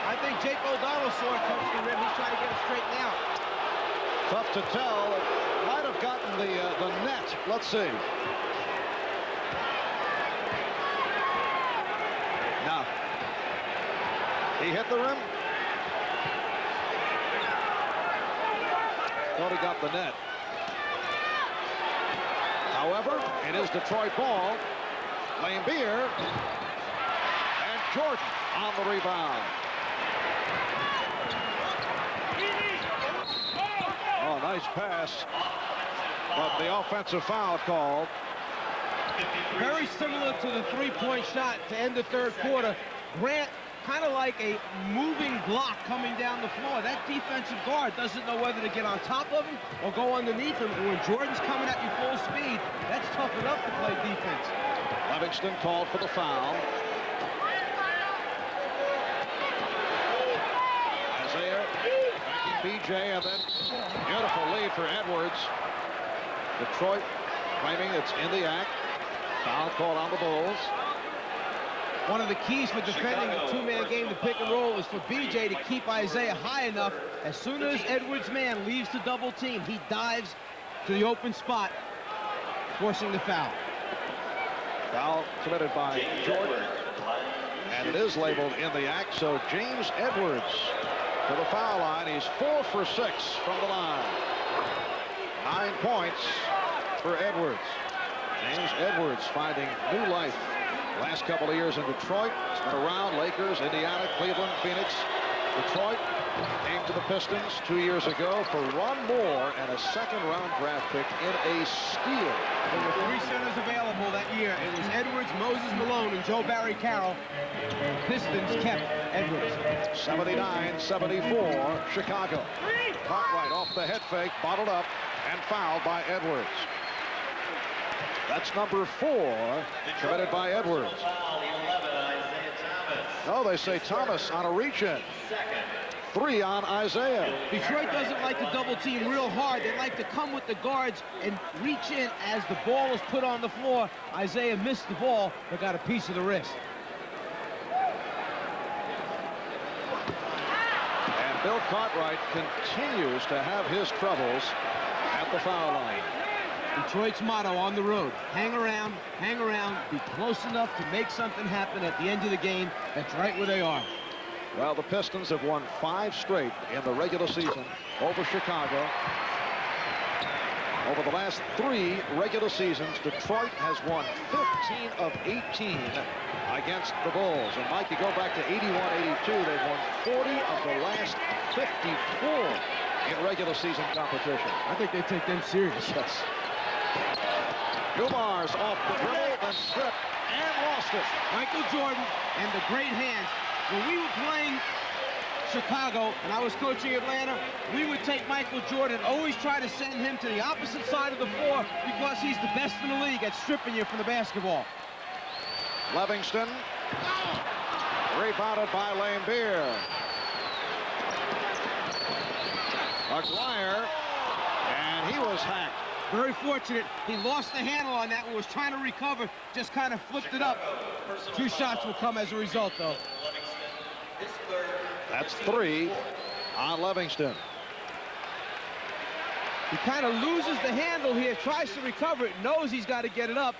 I think Jake O'Donnell saw it touch the rim. He's trying to get it straightened out. Tough to tell. It might have gotten the net. Let's see. Now, he hit the rim. Thought he got the net. However, it is Detroit ball. Lane Beer and Jordan on the rebound. Oh, nice pass, but the offensive foul called. Very similar to the three-point shot to end the third quarter. Grant kind of like a moving block coming down the floor. That defensive guard doesn't know whether to get on top of him or go underneath him. When Jordan's coming at you full speed, that's tough enough to play defense. Livingston called for the foul. Isaiah backing BJ, and then beautiful lead for Edwards. Detroit claiming it's in the act. Foul called on the Bulls. One of the keys for defending the two-man game, the pick and roll, is for BJ to keep Isaiah high enough. As soon as Edwards' man leaves the double team, he dives to the open spot, forcing the foul. Foul committed by Jordan. And it is labeled in the act, so James Edwards to the foul line. He's 4 for 6 from the line. 9 points for Edwards. James Edwards finding new life. Last couple of years in Detroit. It's been around Lakers, Indiana, Cleveland, Phoenix, Detroit. Came to the Pistons 2 years ago for one more and a second-round draft pick in a steal. There were 3 centers available that year. It was Edwards, Moses Malone, and Joe Barry Carroll. Pistons kept Edwards. 79-74, Chicago. Cartwright off the head fake, bottled up, and fouled by Edwards. That's number 4, committed by Edwards. No, they say Thomas on a reach-in. 3 on Isaiah. Detroit doesn't like to double team real hard. They like to come with the guards and reach in as the ball is put on the floor. Isaiah missed the ball, but got a piece of the wrist. And Bill Cartwright continues to have his troubles at the foul line. Detroit's motto on the road: hang around, be close enough to make something happen at the end of the game. That's right where they are. Well, the Pistons have won 5 straight in the regular season over Chicago. Over the last 3 regular seasons, Detroit has won 15 of 18 against the Bulls. And Mike, you go back to 81-82, they've won 40 of the last 54 in regular season competition. I think they take them serious. Yes. Dumars off the dribble, then stripped, and lost it. Michael Jordan and the great hands. When we were playing Chicago and I was coaching Atlanta, we would take Michael Jordan, always try to send him to the opposite side of the floor because he's the best in the league at stripping you from the basketball. Livingston, rebounded by Lambeer. Aguirre, and he was hacked. Very fortunate. He lost the handle on that and was trying to recover, just kind of flipped it up. 2 shots will come as a result, though. That's 3 on Livingston. He kind of loses the handle here, tries to recover it, knows he's got to get it up.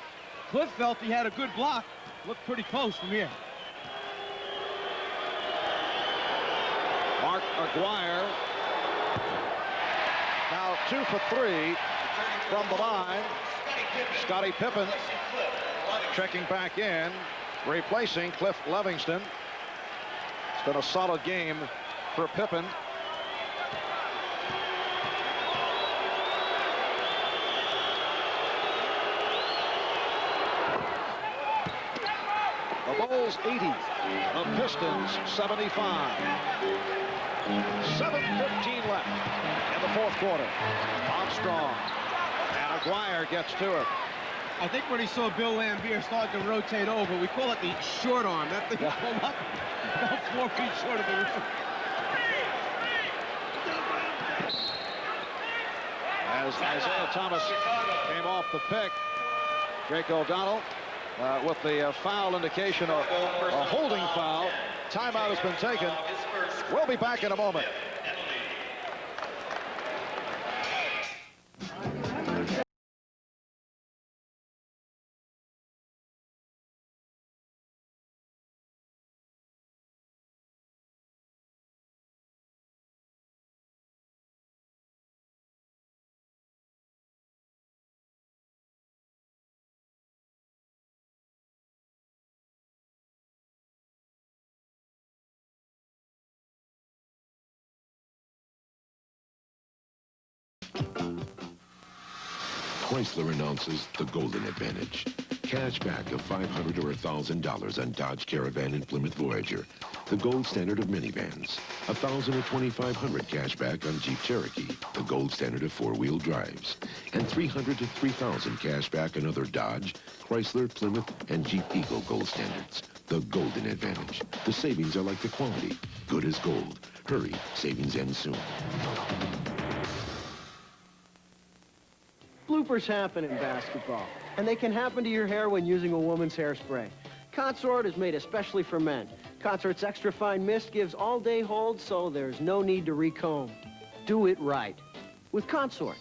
Cliff felt he had a good block. Looked pretty close from here. Mark Aguirre. Now 2 for 3 from the line. Scottie Pippen checking back in, replacing Cliff Livingston. It's been a solid game for Pippen. The Bulls 80, the Pistons 75. 7:15 left in the 4th quarter. Armstrong and Aguirre gets to it. I think when he saw Bill Lambeer start to rotate over, we call it the short arm. That thing pulled up about 4 feet short of the rim. As Isaiah Thomas came off the pick, Jake O'Donnell with the foul indication, a holding foul. Timeout has been taken. We'll be back in a moment. Chrysler announces the Golden Advantage. Cash back of $500 or $1,000 on Dodge Caravan and Plymouth Voyager, the gold standard of minivans. $1,000 or $2,500 cash back on Jeep Cherokee, the gold standard of 4-wheel drives. And $300 to $3,000 cash back on other Dodge, Chrysler, Plymouth, and Jeep Eagle gold standards. The Golden Advantage. The savings are like the quality. Good as gold. Hurry, savings end soon. Blue Supers happen in basketball, and they can happen to your hair when using a woman's hairspray. Consort is made especially for men. Consort's extra fine mist gives all-day hold, so there's no need to recomb. Do it right with Consort.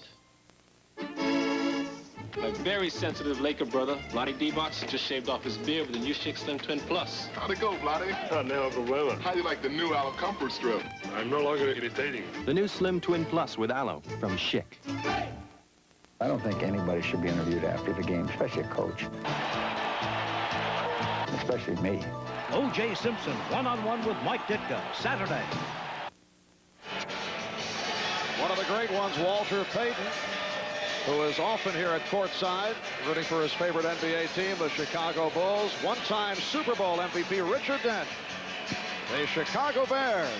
My very sensitive Laker brother, Lottie D-Box, just shaved off his beard with the new Chic Slim Twin Plus. How'd it go, Vladdy? Now problema. How do you like the new Aloe Comfort Strip? I'm no longer irritating. The new Slim Twin Plus with Aloe from Chic. I don't think anybody should be interviewed after the game, especially a coach. Especially me. O.J. Simpson, one-on-one with Mike Ditka, Saturday. One of the great ones, Walter Payton, who is often here at courtside, rooting for his favorite NBA team, the Chicago Bulls. One-time Super Bowl MVP, Richard Dent. The Chicago Bears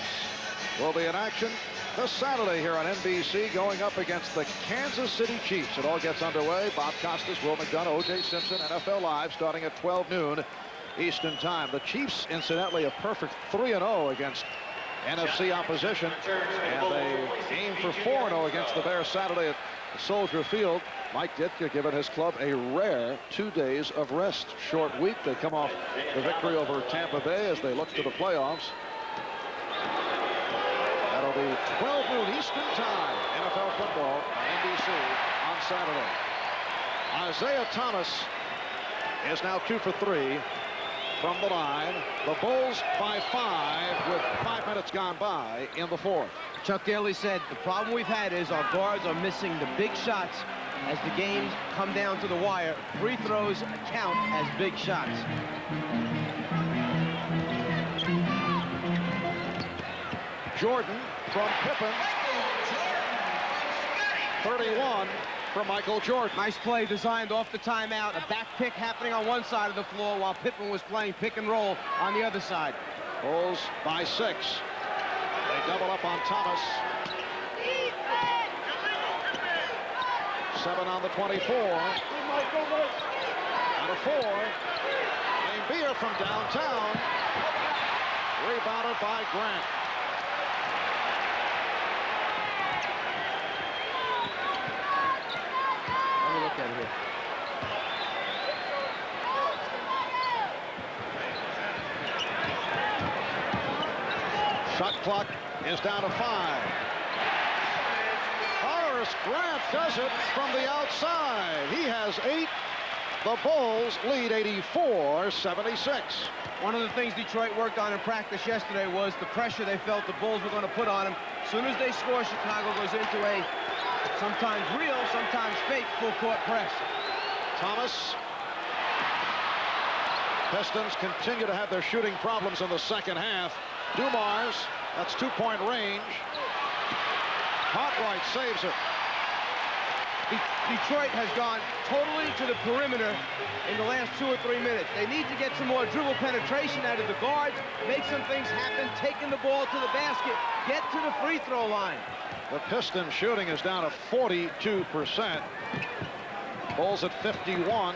will be in action this Saturday here on NBC, going up against the Kansas City Chiefs. It all gets underway. Bob Costas, Will McDonough, O.J. Simpson, NFL Live, starting at 12 noon Eastern Time. The Chiefs, incidentally, a perfect 3-0 against NFC opposition, and they aim for 4-0 against the Bears Saturday at Soldier Field. Mike Ditka giving his club a rare 2 days of rest. Short week. They come off the victory over Tampa Bay as they look to the playoffs. That'll be 12 noon Eastern Time, NFL football on NBC on Saturday. Isaiah Thomas is now 2 for 3 from the line. The Bulls by 5 with 5 minutes gone by in the fourth. Chuck Daly said the problem we've had is our guards are missing the big shots as the games come down to the wire. Free throws count as big shots. Jordan from Pippen. 31 from Michael Jordan. Nice play designed off the timeout. A back pick happening on one side of the floor while Pippen was playing pick and roll on the other side. Bulls by 6. They double up on Thomas. 7 on the 24. And a 4. Lane Beer from downtown. Rebounded by Grant. Let me look at it here. Shot clock is down to 5. Horace Grant does it from the outside. He has 8. The Bulls lead 84-76. One of the things Detroit worked on in practice yesterday was the pressure they felt the Bulls were going to put on them. As soon as they score, Chicago goes into a sometimes real, sometimes fake full-court press. Thomas. Pistons continue to have their shooting problems in the second half. Dumars, that's 2-point range. Cartwright saves it. Detroit has gone totally to the perimeter in the last 2 or 3 minutes. They need to get some more dribble penetration out of the guards, make some things happen, taking the ball to the basket, get to the free throw line. The Pistons shooting is down to 42%. Bulls at 51.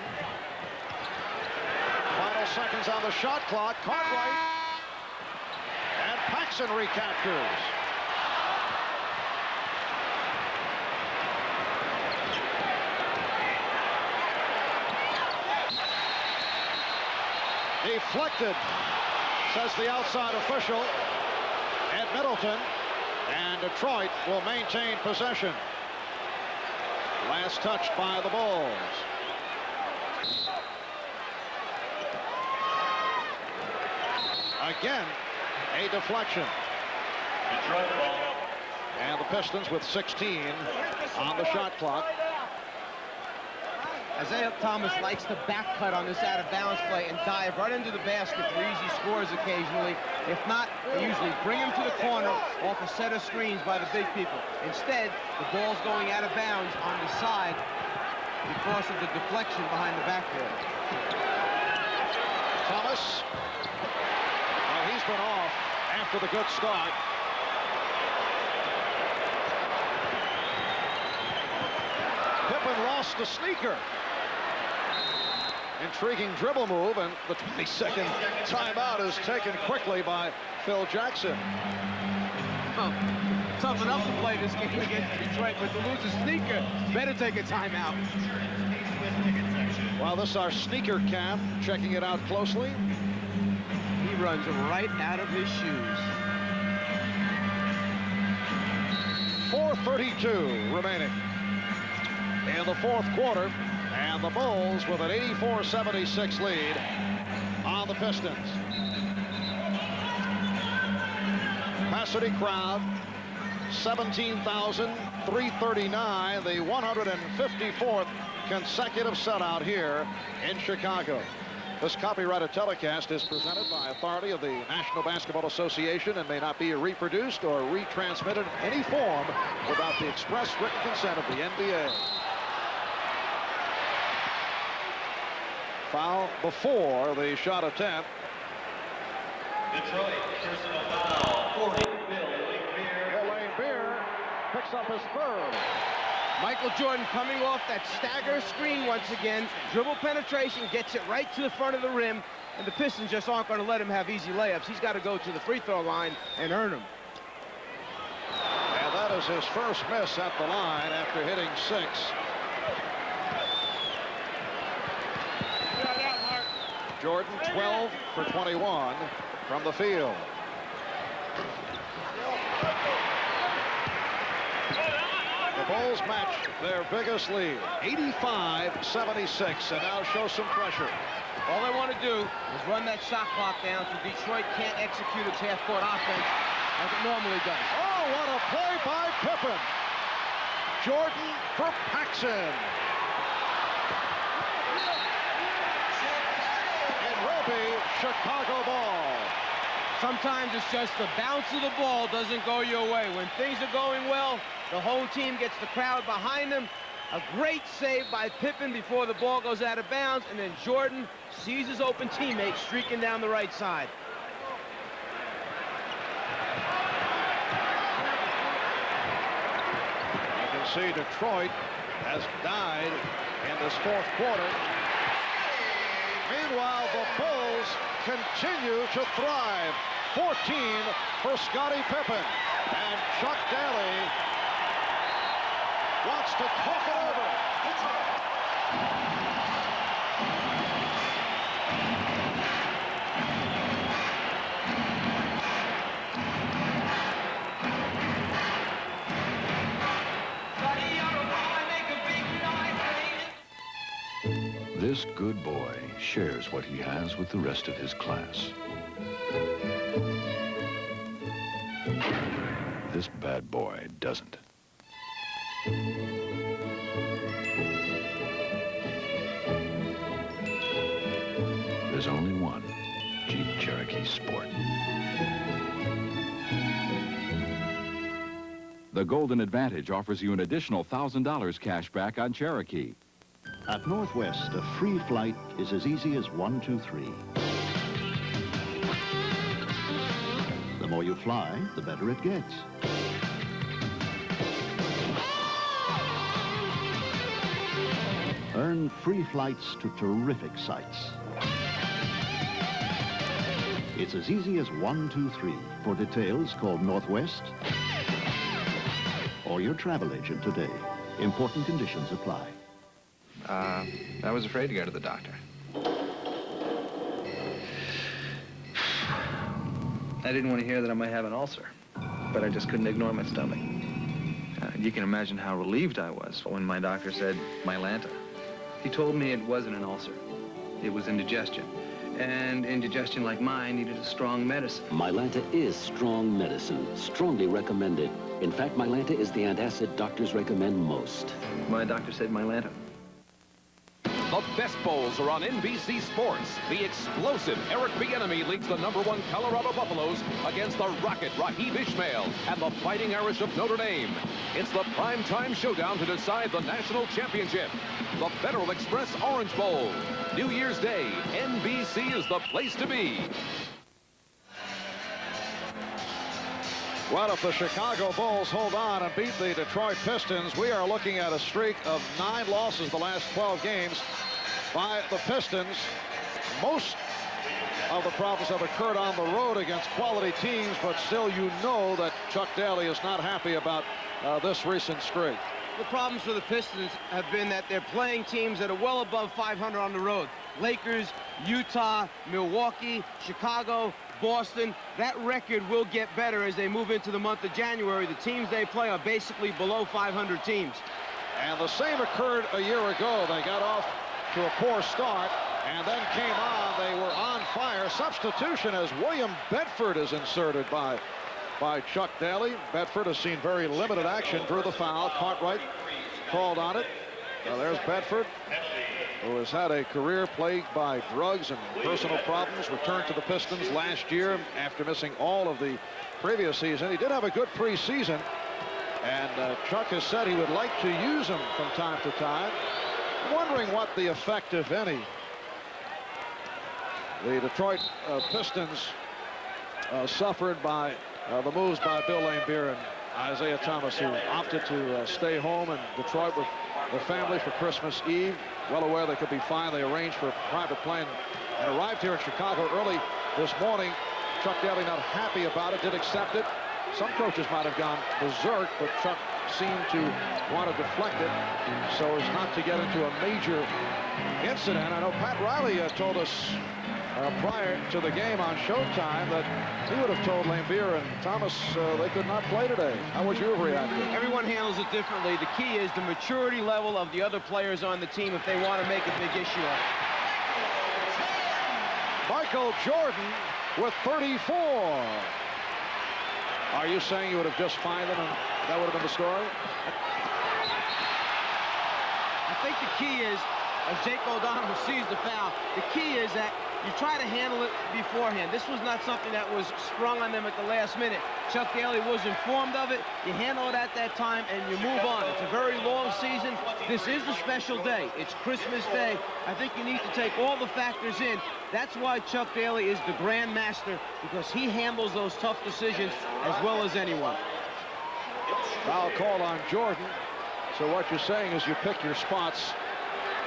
Final seconds on the shot clock. Cartwright. And Paxson recaptures. Deflected, says the outside official, Ed Middleton, and Detroit will maintain possession. Last touch by the Bulls. Again, a deflection. Detroit ball. And the Pistons with 16 on the shot clock. Isaiah Thomas likes to back cut on this out-of-bounds play and dive right into the basket for easy scores occasionally. If not, they usually bring him to the corner off a set of screens by the big people. Instead, the ball's going out of bounds on the side because of the deflection behind the backboard. Thomas. Well, he's been off after the good start. Pippen lost the sneaker. Intriguing dribble move, and the 22nd timeout is taken quickly by Phil Jackson. tough enough to play this game against Detroit, but to lose a sneaker, better take a timeout. Well, this is our sneaker camp, checking it out closely. He runs right out of his shoes. 4:32 remaining in the fourth quarter, and the Bulls with an 84-76 lead on the Pistons. Capacity crowd, 17,339, the 154th consecutive sellout here in Chicago. This copyrighted telecast is presented by authority of the National Basketball Association and may not be reproduced or retransmitted in any form without the express written consent of the NBA. Foul before the shot attempt. Detroit, personal foul, 40, Bill Beer picks up his third. Michael Jordan coming off that stagger screen once again. Dribble penetration, gets it right to the front of the rim, and the Pistons just aren't going to let him have easy layups. He's got to go to the free throw line and earn them. And that is his first miss at the line after hitting 6. Jordan 12 for 21 from the field. The Bulls match their biggest lead, 85-76, and now show some pressure. All they want to do is run that shot clock down so Detroit can't execute its half-court offense like it normally does. Oh, what a play by Pippen. Jordan for Paxson. It will be Chicago ball. Sometimes it's just the bounce of the ball doesn't go your way. When things are going well, the home team gets the crowd behind them. A great save by Pippen before the ball goes out of bounds, and then Jordan sees his open teammate streaking down the right side. You can see Detroit has died in this fourth quarter. Meanwhile, the Bulls continue to thrive. 14 for Scottie Pippen. And Chuck Daly wants to talk it over. This good boy shares what he has with the rest of his class. This bad boy doesn't. There's only one Jeep Cherokee Sport. The Golden Advantage offers you an additional $1,000 cash back on Cherokee. At Northwest, a free flight is as easy as 1, 2, 3. The more you fly, the better it gets. Earn free flights to terrific sites. It's as easy as 1, 2, 3. For details, call Northwest or your travel agent today. Important conditions apply. I was afraid to go to the doctor. I didn't want to hear that I might have an ulcer, but I just couldn't ignore my stomach. You can imagine how relieved I was when my doctor said Mylanta. He told me it wasn't an ulcer. It was indigestion. And indigestion like mine needed a strong medicine. Mylanta is strong medicine, strongly recommended. In fact, Mylanta is the antacid doctors recommend most. My doctor said Mylanta. The best bowls are on NBC Sports. The explosive Eric Bieniemy leads the #1 Colorado Buffaloes against the Rocket Raheem Ishmael and the Fighting Irish of Notre Dame. It's the primetime showdown to decide the national championship. The Federal Express Orange Bowl. New Year's Day, NBC is the place to be. Well, if the Chicago Bulls hold on and beat the Detroit Pistons, we are looking at a streak of 9 losses the last 12 games by the Pistons. Most of the problems have occurred on the road against quality teams, but still you know that Chuck Daly is not happy about this recent streak. The problems for the Pistons have been that they're playing teams that are well above 500 on the road. Lakers, Utah, Milwaukee, Chicago, Boston. That record will get better as they move into the month of January. The teams they play are basically below 500 teams. And the same occurred a year ago. They got off to a poor start and then came on. They were on fire. Substitution as William Bedford is inserted by Chuck Daly. Bedford has seen very limited action, drew the foul. Cartwright called on it. There's Bedford, who has had a career plagued by drugs and personal problems. Returned to the Pistons last year after missing all of the previous season. He did have a good preseason, and Chuck has said he would like to use him from time to time. Wondering what the effect, if any, the Detroit Pistons suffered by the moves by Bill Laimbeer and Isaiah Thomas, who opted to stay home in Detroit with their family for Christmas Eve. Well aware they could be fined, they arranged for a private plane and arrived here in Chicago early this morning. Chuck Daly not happy about it, did accept it. Some coaches might have gone berserk, but Chuck seemed to want to deflect it so as not to get into a major incident. I know Pat Riley told us prior to the game on Showtime that he would have told Laimbeer and Thomas they could not play today. How would you have reacted? Everyone handles it differently. The key is the maturity level of the other players on the team if they want to make a big issue of it. Michael Jordan with 34. Are you saying you would have just fined them and that would have been the story? I think the key is, as Jake O'Donnell sees the foul, the key is that you try to handle it beforehand. This was not something that was sprung on them at the last minute. Chuck Daly was informed of it. You handle it at that time and you move on. It's a very long season. This is a special day. It's Christmas Day. I think you need to take all the factors in. That's why Chuck Daly is the grand master, because he handles those tough decisions as well as anyone. Foul call on Jordan. So what you're saying is you pick your spots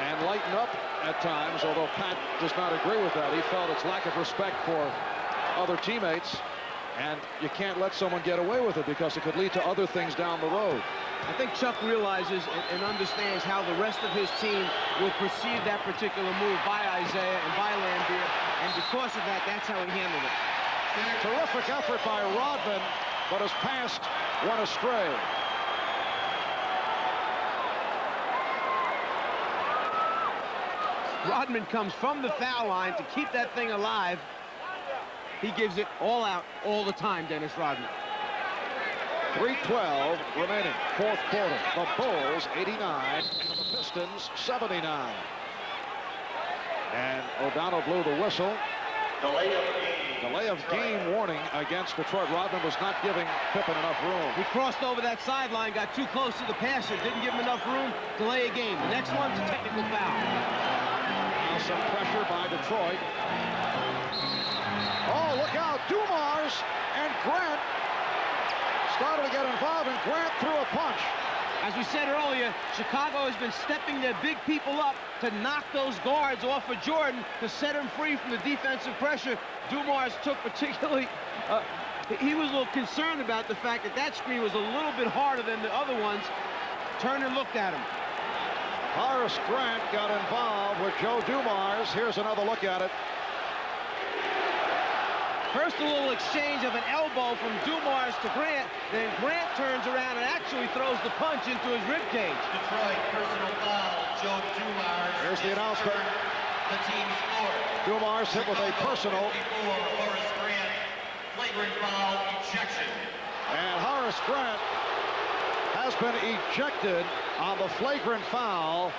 and lighten up at times, although Pat does not agree with that. He felt it's lack of respect for other teammates, and you can't let someone get away with it because it could lead to other things down the road. I think Chuck realizes and understands how the rest of his team will perceive that particular move by Isaiah and by Laimbeer, and because of that, that's how he handled it. Terrific effort by Rodman, but his pass went astray. Rodman comes from the foul line to keep that thing alive. He gives it all out all the time, Dennis Rodman. 3:12 remaining, fourth quarter. The Bulls 89 and the Pistons 79. And O'Donnell blew the whistle. Delay of game warning against Detroit. Rodman was not giving Pippen enough room. He crossed over that sideline, got too close to the passer, didn't give him enough room. Delay a game. The next one's a technical foul. Some pressure by Detroit. Oh, look out. Dumars and Grant started to get involved, and Grant threw a punch. As we said earlier, Chicago has been stepping their big people up to knock those guards off of Jordan to set him free from the defensive pressure. Dumars took particularly, he was a little concerned about the fact that that screen was a little bit harder than the other ones. Turned and looked at him. Horace Grant got involved with Joe Dumars. Here's another look at it. First a little exchange of an elbow from Dumars to Grant. Then Grant turns around and actually throws the punch into his ribcage. Detroit, personal foul, Joe Dumars. Here's the announcement. The team scored. Dumars hit with a personal. Horace Grant, flagrant foul, ejection. And Horace Grant has been ejected on the flagrant foul